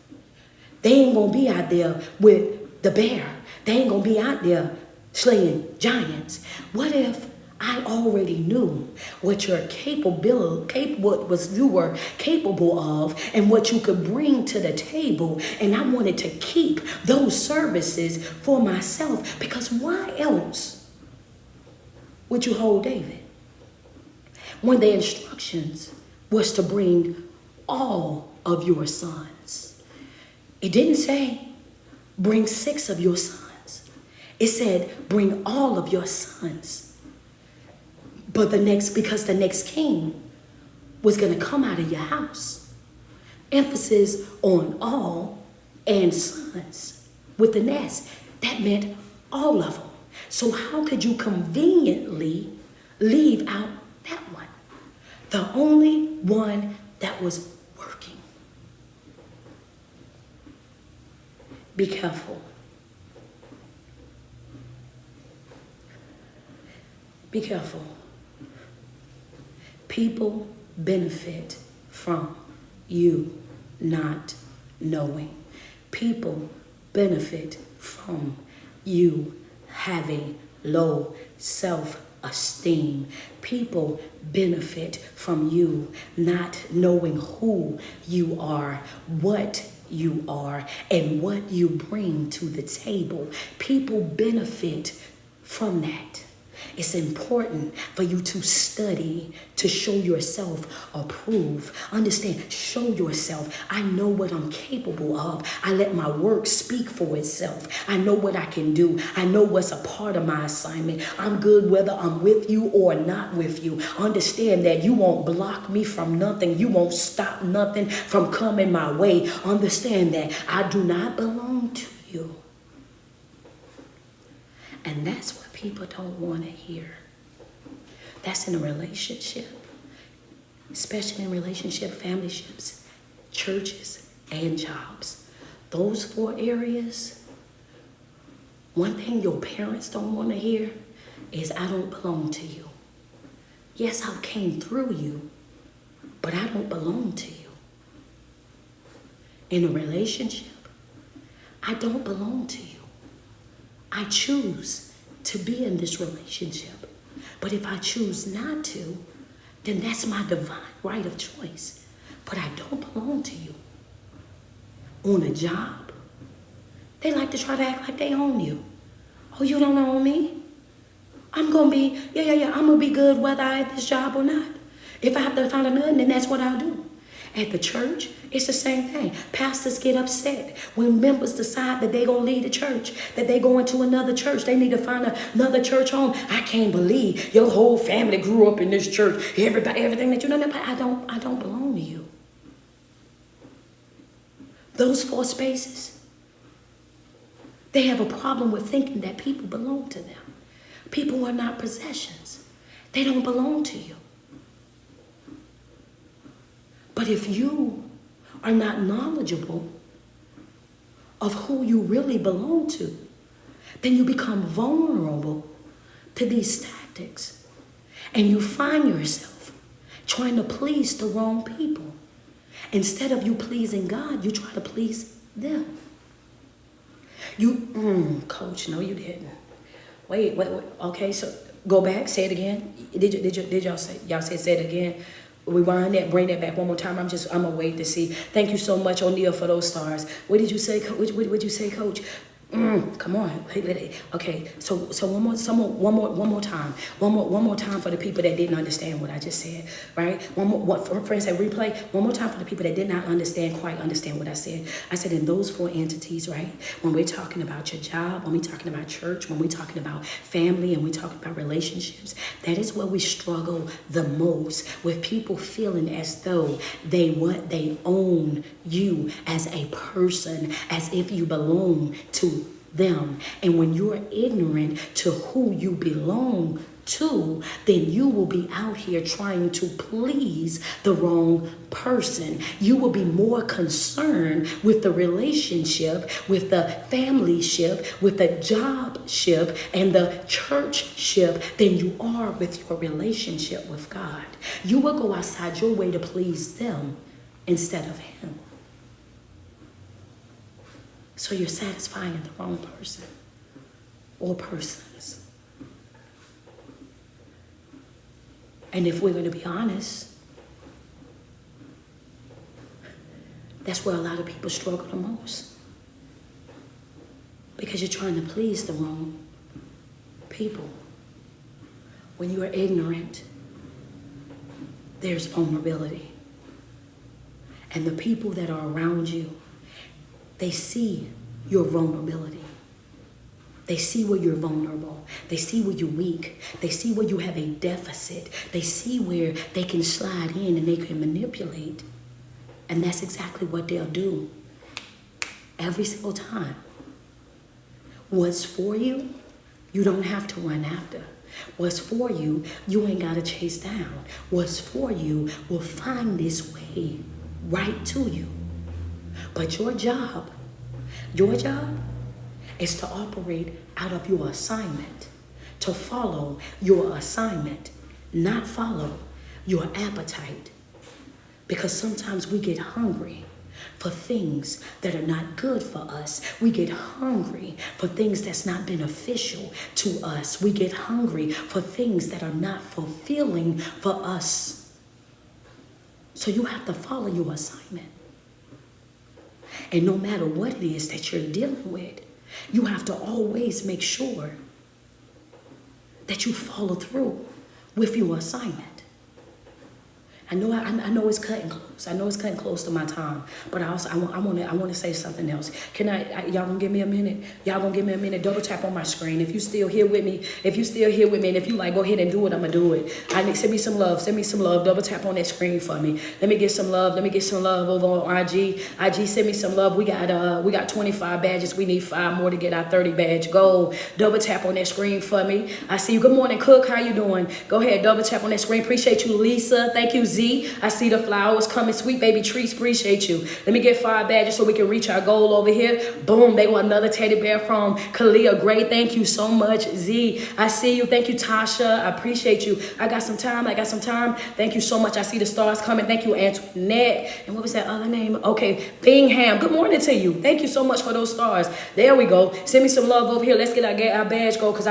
They ain't going to be out there with the bear. They ain't going to be out there slaying giants. What if I already knew what you were capable of and what you could bring to the table, and I wanted to keep those services for myself? Because why else would you hold David when the instructions was to bring all of your sons? It didn't say bring 6 of your sons. It said bring all of your sons. But because the next king was going to come out of your house. Emphasis on all and sons with an S. That meant all of them. So how could you conveniently leave out that one? The only one that was working. Be careful. Be careful. People benefit from you not knowing. People benefit from you having low self-esteem. People benefit from you not knowing who you are, what you are, and what you bring to the table. People benefit from that. It's important for you to study, to show yourself approved. Understand, show yourself. I know what I'm capable of. I let my work speak for itself. I know what I can do. I know what's a part of my assignment. I'm good whether I'm with you or not with you. Understand that you won't block me from nothing. You won't stop nothing from coming my way. Understand that I do not belong to you. And that's what people don't want to hear. That's in a relationship, especially in relationship, family ships, churches, and jobs. Those 4 areas, one thing your parents don't want to hear is, I don't belong to you. Yes, I came through you, but I don't belong to you. In a relationship, I don't belong to you. I choose to be in this relationship. But if I choose not to, then that's my divine right of choice. But I don't belong to you. On a job, they like to try to act like they own you. Oh, you don't own me? I'm going to be, I'm going to be good whether I have this job or not. If I have to find another, then that's what I'll do. At the church, it's the same thing. Pastors get upset when members decide that they're going to leave the church, that they go into another church. They need to find another church home. I can't believe your whole family grew up in this church. Everything that you know, but I don't belong to you. Those 4 spaces, they have a problem with thinking that people belong to them. People are not possessions. They don't belong to you. But if you are not knowledgeable of who you really belong to, then you become vulnerable to these tactics. And you find yourself trying to please the wrong people. Instead of you pleasing God, you try to please them. Coach, no, you didn't. Wait. Okay, so go back, say it again. Did y'all say it again? Rewind that, bring that back one more time. I'm gonna wait to see. Thank you so much, O'Neal, for those stars. What did you say, Coach? What did you say, Coach? Come on. Okay. So one more time. One more time for the people that didn't understand what I just said, right? Friends say replay. One more time for the people that did not quite understand what I said. I said in those four entities, right? When we're talking about your job, when we're talking about church, when we're talking about family, and we're talking about relationships, that is where we struggle the most, with people feeling as though they own you as a person, as if you belong to them. And when you're ignorant to who you belong to, then you will be out here trying to please the wrong person. You will be more concerned with the relationship, with the familyship, with the jobship, and the churchship than you are with your relationship with God. You will go outside your way to please them instead of Him. So you're satisfying the wrong person or persons. And if we're going to be honest, that's where a lot of people struggle the most. Because you're trying to please the wrong people. When you are ignorant, there's vulnerability. And the people that are around you, they see your vulnerability. They see where you're vulnerable. They see where you're weak. They see where you have a deficit. They see where they can slide in and they can manipulate. And that's exactly what they'll do every single time. What's for you, you don't have to run after. What's for you, you ain't got to chase down. What's for you will find its way right to you. But your job is to operate out of your assignment, to follow your assignment, not follow your appetite. Because sometimes we get hungry for things that are not good for us. We get hungry for things that's not beneficial to us. We get hungry for things that are not fulfilling for us. So you have to follow your assignment. And no matter what it is that you're dealing with, you have to always make sure that you follow through with your assignment. I know it's cutting close. I know it's cutting close to my time, but I want to say something else. Y'all gonna give me a minute? Y'all gonna give me a minute? Double tap on my screen if you still here with me. If you still here with me, and if you like, go ahead and do it. I'ma do it. Send me some love. Send me some love. Double tap on that screen for me. Let me get some love. Let me get some love over on IG. IG, send me some love. We got 25 badges. We need 5 more to get our 30 badge goal. Double tap on that screen for me. I see you. Good morning, Cook. How you doing? Go ahead. Double tap on that screen. Appreciate you, Lisa. Thank you, Z. I see the flowers coming. Sweet baby trees. Appreciate you. Let me get 5 badges so we can reach our goal over here. Boom. They want another teddy bear from Kalia. Great. Thank you so much, Z. I see you. Thank you, Tasha. I appreciate you. I got some time. Thank you so much. I see the stars coming. Thank you, Antoinette. And what was that other name? Okay. Bingham. Good morning to you. Thank you so much for those stars. There we go. Send me some love over here. Let's get our badge goal because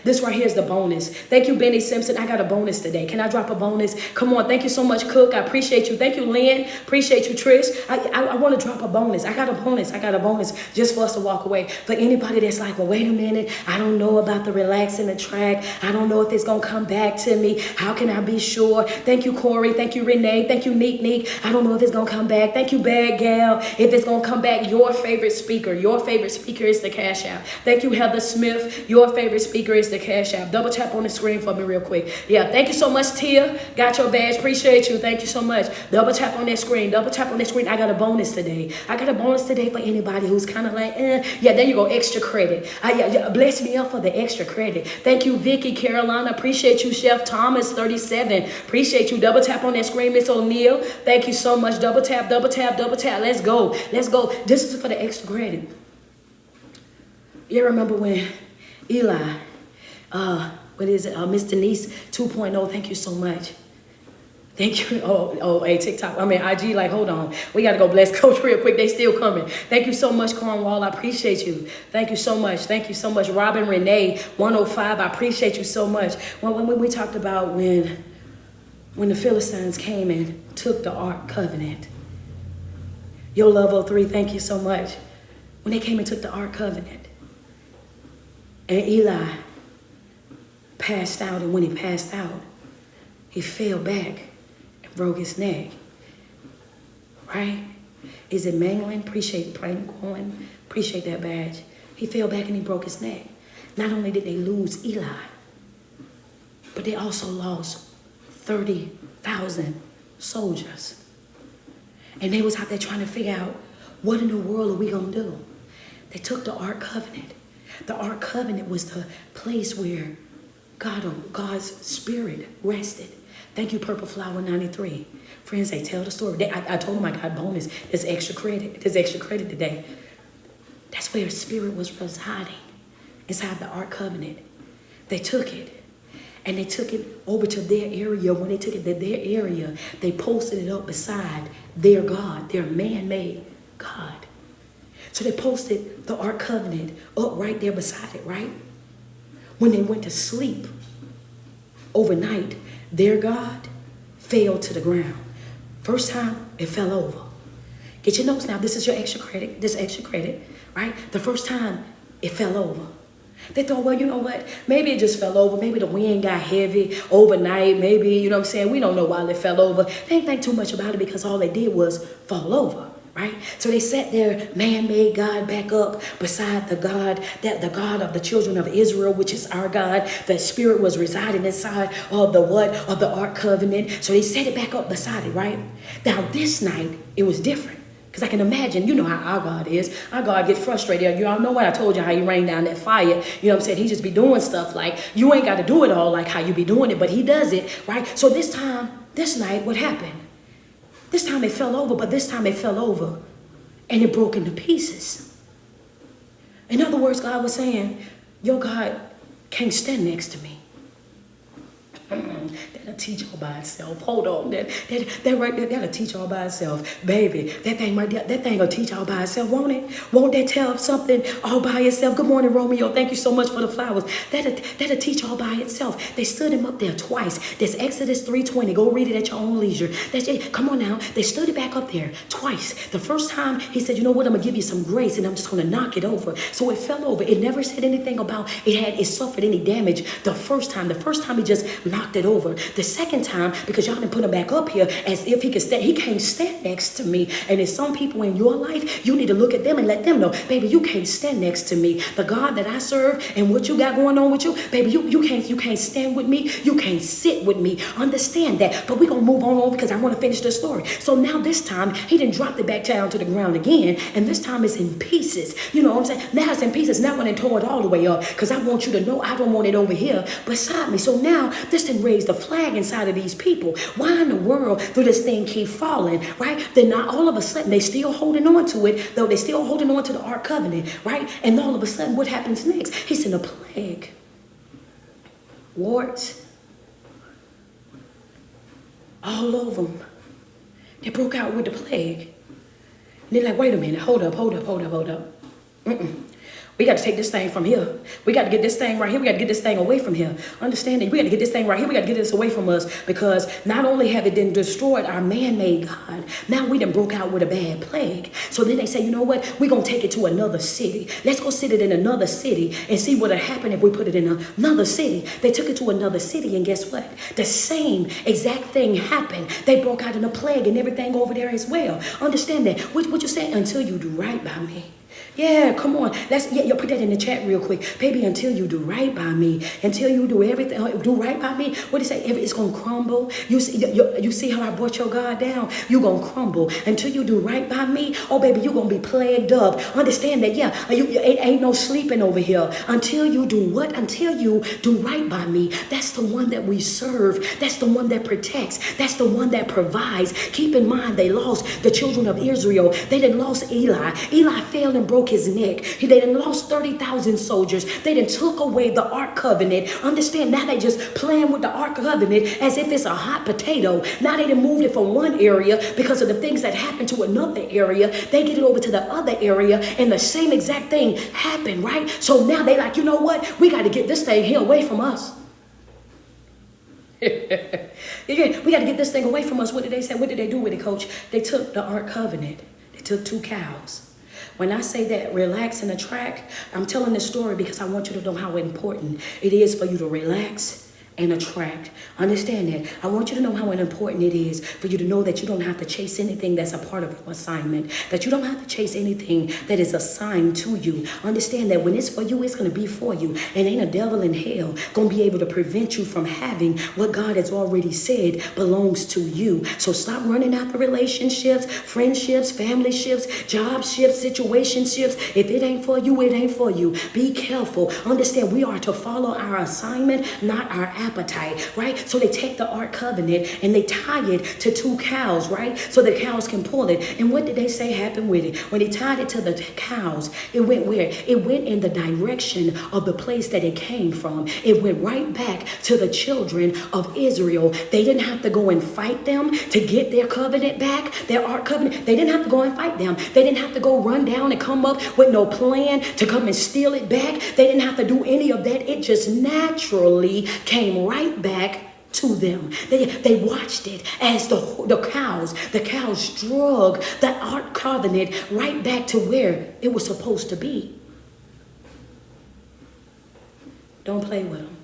this right here is the bonus. Thank you, Benny Simpson. I got a bonus today. Can I drop a bonus? Come on. Thank you so much, Cook. I appreciate you. Thank you, Lynn. Appreciate you, Trish. I want to drop a bonus. I got a bonus just for us to walk away. For anybody that's like, well, wait a minute. I don't know about the relaxing the track. I don't know if it's going to come back to me. How can I be sure? Thank you, Corey. Thank you, Renee. Thank you, Neek. I don't know if it's going to come back. Thank you, Bad Gal. If it's going to come back, your favorite speaker is the Cash App. Thank you, Heather Smith. Your favorite speaker is the Cash App. Double tap on the screen for me real quick. Yeah, thank you so much, Tia. Got your badge. Appreciate appreciate you. Thank you so much. Double tap on that screen. Double tap on that screen. I got a bonus today. I got a bonus today for anybody who's kind of like, yeah, there you go, extra credit. Yeah, bless me up for the extra credit. Thank you, Vicky, Carolina. Appreciate you, Chef Thomas, 37. Appreciate you. Double tap on that screen, Miss O'Neill. Thank you so much. Double tap, double tap, double tap. Let's go. Let's go. This is for the extra credit. You remember when Eli, what is it? Miss Denise 2.0. Thank you so much. Thank you. Hey, TikTok. IG, like, hold on. We got to go bless Coach real quick. They still coming. Thank you so much, Cornwall. I appreciate you. Thank you so much. Thank you so much. Robin Renee, 105. I appreciate you so much. When we talked about when the Philistines came and took the Ark Covenant. Yo, Love 03, thank you so much. When they came and took the Ark Covenant. And Eli passed out. And when he passed out, he fell back. Broke his neck, right? Is it Mangling? Appreciate going. Appreciate that badge. He fell back and he broke his neck. Not only did they lose Eli, but they also lost 30,000 soldiers. And they was out there trying to figure out, what in the world are we gonna do? They took the Ark Covenant. The Ark Covenant was the place where God's Spirit rested. Thank you, Purple Flower 93. Friends, they tell the story. I told them I got bonus. There's extra credit. There's extra credit today. That's where Spirit was residing, inside the Ark Covenant. They took it, and they took it over to their area. When they took it to their area, they posted it up beside their God, their man-made God. So they posted the Ark Covenant up right there beside it, right? When they went to sleep overnight, their God fell to the ground. First time, it fell over. Get your notes now. This is your extra credit. This extra credit, right? The first time, it fell over. They thought, well, you know what? Maybe it just fell over. Maybe the wind got heavy overnight. Maybe, you know what I'm saying? We don't know why it fell over. They didn't think too much about it because all they did was fall over. Right? So they set their man-made God back up beside the God of the children of Israel, which is our God. The Spirit was residing inside of the Ark Covenant. So they set it back up beside it, right? Now this night, it was different. Because I can imagine, you know how our God is. Our God gets frustrated. You all know what I told you, how he rained down that fire. You know what I'm saying? He just be doing stuff like, you ain't got to do it all like how you be doing it, but he does it, right? So this night, what happened? This time it fell over, but this time it fell over and it broke into pieces. In other words, God was saying, your God can't stand next to me. That'll teach all by itself. Hold on. That right there, that'll teach all by itself. Baby, that thing right there, that thing will teach all by itself, won't it? Won't that tell something all by itself? Good morning, Romeo. Thank you so much for the flowers. That'll teach all by itself. They stood him up there twice. That's Exodus 3:20. Go read it at your own leisure. That's it. Come on now. They stood it back up there twice. The first time, he said, you know what? I'm going to give you some grace and I'm just going to knock it over. So it fell over. It never said anything about it suffered any damage the first time. The first time he just knocked it over. The second time, because y'all didn't put him back up here as if he could stand. He can't stand next to me. And there's some people in your life, you need to look at them and let them know, baby, you can't stand next to me. The God that I serve and what you got going on with you, baby, you can't stand with me. You can't sit with me. Understand that. But we're going to move on over because I want to finish the story. So now this time, he didn't drop it back down to the ground again. And this time it's in pieces. You know what I'm saying? Now it's in pieces. Now when they tore it all the way up, because I want you to know I don't want it over here beside me. So now this didn't raise the flag inside of these people. Why in the world do this thing keep falling, right? Then not all of a sudden they still holding on to it, though they still holding on to the Ark Covenant, right? And all of a sudden what happens next? He sent a plague. Warts. All over them. They broke out with the plague. And they're like, wait a minute, hold up. We got to take this thing from here. We got to get this thing right here. We got to get this thing away from here. Understanding, we got to get this thing right here. We got to get this away from us because not only have it then destroyed our man-made God, now we done broke out with a bad plague. So then they say, you know what? We're going to take it to another city. Let's go sit it in another city and see what would happen if we put it in another city. They took it to another city and guess what? The same exact thing happened. They broke out in a plague and everything over there as well. Understand that. What you say? Until you do right by me. Yeah, come on. You put that in the chat real quick. Baby, until you do right by me, until you do everything, do right by me, what do you say? It's going to crumble. You see how I brought your God down? You're going to crumble. Until you do right by me, oh, baby, you're going to be plagued up. Understand that, yeah, it ain't no sleeping over here. Until you do what? Until you do right by me. That's the one that we serve. That's the one that protects. That's the one that provides. Keep in mind, they lost the children of Israel. They didn't lost Eli. Eli failed and broke his neck. They done lost 30,000 soldiers. They done took away the Ark Covenant. Understand, now they just playing with the Ark Covenant as if it's a hot potato. Now they done moved it from one area because of the things that happened to another area. They get it over to the other area and the same exact thing happened, right? So now they like, you know what? We got to get this thing here away from us. We got to get this thing away from us. What did they say? What did they do with it, Coach? They took the Ark Covenant. They took 2 cows. When I say that relax and attract, I'm telling this story because I want you to know how important it is for you to relax and attract. Understand that. I want you to know how important it is for you to know that you don't have to chase anything that's a part of your assignment, that you don't have to chase anything that is assigned to you. Understand that when it's for you, it's going to be for you. And ain't a devil in hell going to be able to prevent you from having what God has already said belongs to you. So stop running after relationships, friendships, family ships, job ships, situationships. If it ain't for you, it ain't for you. Be careful. Understand we are to follow our assignment, not our appetite, right? So they take the Ark Covenant and they tie it to 2 cows, right? So the cows can pull it. And what did they say happened with it? When they tied it to the cows, it went where? It went in the direction of the place that it came from. It went right back to the children of Israel. They didn't have to go and fight them to get their covenant back, their Ark Covenant. They didn't have to go and fight them. They didn't have to go run down and come up with no plan to come and steal it back. They didn't have to do any of that. It just naturally came right back to them. They watched it as the cows drug the Ark Covenant right back to where it was supposed to be. Don't play with them.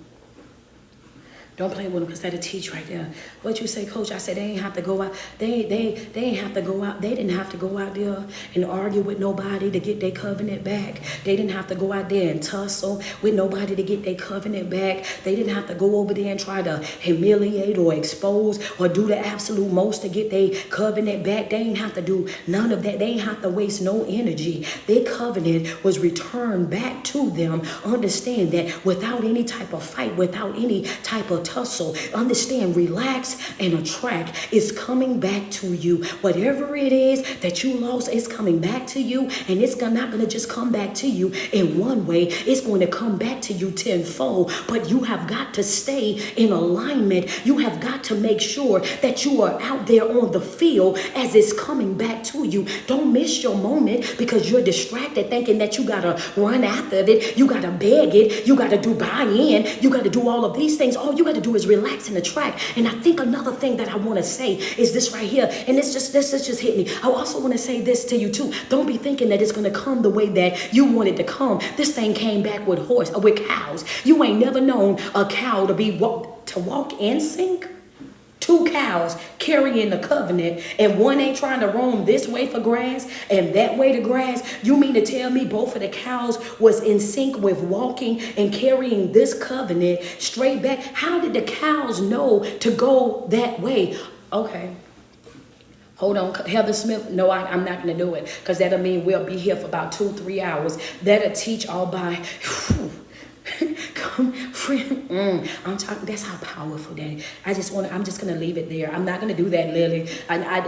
Don't play with them because that'll teach right there. What you say, Coach? I said they ain't have to go out. They ain't have to go out. They didn't have to go out there and argue with nobody to get their covenant back. They didn't have to go out there and tussle with nobody to get their covenant back. They didn't have to go over there and try to humiliate or expose or do the absolute most to get their covenant back. They ain't have to do none of that. They ain't have to waste no energy. Their covenant was returned back to them. Understand that without any type of fight, without any type of tussle. Understand, relax and attract. It's coming back to you. Whatever it is that you lost, it's coming back to you, and it's not going to just come back to you in one way. It's going to come back to you tenfold, but you have got to stay in alignment. You have got to make sure that you are out there on the field as it's coming back to you. Don't miss your moment because you're distracted thinking that you got to run after it. You got to beg it. You got to do buy-in. You got to do all of these things. All you got to do is relax and attract. And I think another thing that I want to say is this right here. And this just hit me. I also want to say this to you too. Don't be thinking that it's going to come the way that you want it to come. This thing came back with cows. You ain't never known a cow to walk in sync. 2 cows carrying the covenant, and one ain't trying to roam this way for grass and that way to grass. You mean to tell me both of the cows was in sync with walking and carrying this covenant straight back? How did the cows know to go that way? Okay. Hold on, Heather Smith. No, I'm not going to do it because that'll mean we'll be here for about 2-3 hours. That'll teach all by... Come, friend. I'm talking. That's how powerful that is. I'm just gonna leave it there. I'm not gonna do that, Lily.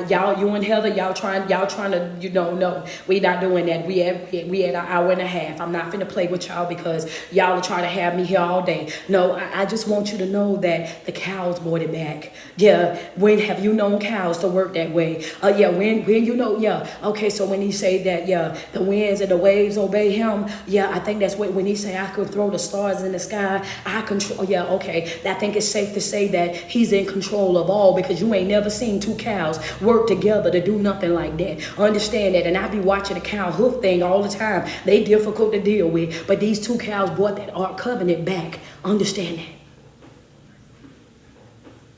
Y'all, you and Heather, y'all trying to, no, we not doing that. We at an hour and a half. I'm not finna play with y'all because y'all are trying to have me here all day. No, I just want you to know that the cows brought it back. Yeah. When have you known cows to work that way? Yeah. When you know. Yeah. Okay. So when he say that, yeah, the winds and the waves obey him. Yeah. I think that's when he say I could throw the stars in the sky, I control. Yeah, okay. I think it's safe to say that he's in control of all because you ain't never seen 2 cows work together to do nothing like that. Understand that. And I be watching the cow hoof thing all the time. They difficult to deal with. But these 2 cows brought that Ark Covenant back. Understand that.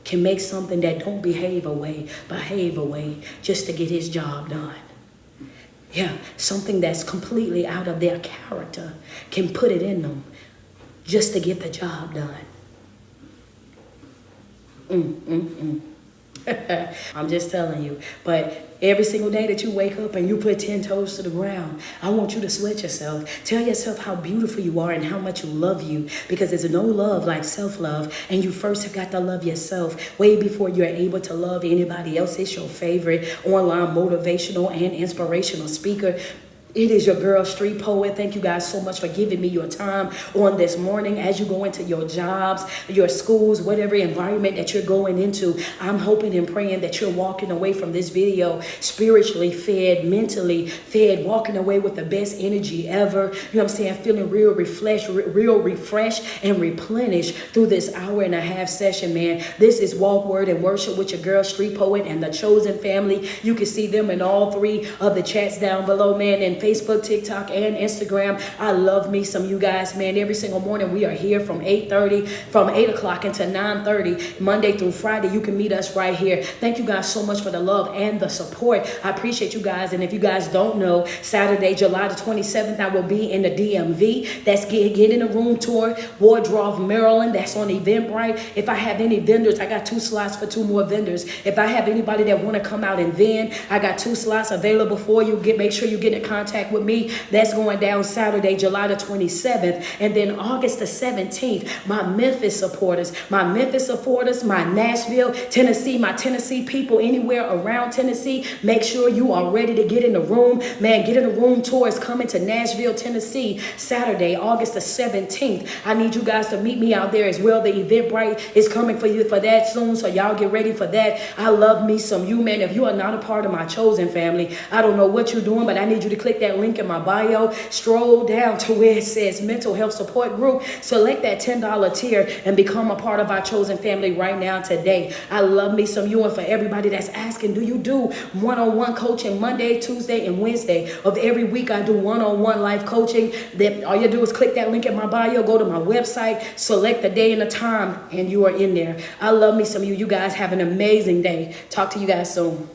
Can make something that don't behave away just to get his job done. Yeah, something that's completely out of their character can put it in them just to get the job done. I'm just telling you. But every single day that you wake up and you put 10 toes to the ground, I want you to sweat yourself. Tell yourself how beautiful you are and how much you love you, because there's no love like self-love. And you first have got to love yourself way before you're able to love anybody else. It's your favorite online motivational and inspirational speaker. It is your girl, Street Poet. Thank you guys so much for giving me your time on this morning as you go into your jobs, your schools, whatever environment that you're going into. I'm hoping and praying that you're walking away from this video spiritually fed, mentally fed, walking away with the best energy ever. You know what I'm saying? Feeling real refreshed and replenished through this hour-and-a-half session, man. This is Walk, Word, and Worship with your girl, Street Poet, and the Chosen family. You can see them in all three of the chats down below, man. And Facebook, TikTok, and Instagram. I love me some you guys, man. Every single morning we are here from 8 o'clock until 9:30, Monday through Friday. You can meet us right here. Thank you guys so much for the love and the support. I appreciate you guys. And if you guys don't know, Saturday, July the 27th, I will be in the DMV. That's Get in the Room tour, Wardrobe, Maryland. That's on Eventbrite. If I have any vendors, I got 2 slots for 2 more vendors. If I have anybody that want to come out and vend, I got 2 slots available for you. Make sure you get in contact with me. That's going down Saturday, July the 27th. And then August the 17th, my Memphis supporters, my Nashville, Tennessee, my Tennessee people anywhere around Tennessee, make sure you are ready to get in the room. Man, Get in the Room tour is coming to Nashville, Tennessee, Saturday, August the 17th. I need you guys to meet me out there as well. The Eventbrite is coming for you for that soon, so y'all get ready for that. I love me some you, man. If you are not a part of my chosen family, I don't know what you're doing, but I need you to click that link in my bio, stroll down to where it says mental health support group, select that $10 tier and become a part of our chosen family right now today. I love me some you. And for everybody that's asking, do you do one-on-one coaching Monday, Tuesday, and Wednesday of every week? I do one-on-one life coaching. That all you do is click that link in my bio, go to my website, select the day and the time, and you are in there. I love me some you. You guys have an amazing day. Talk to you guys soon.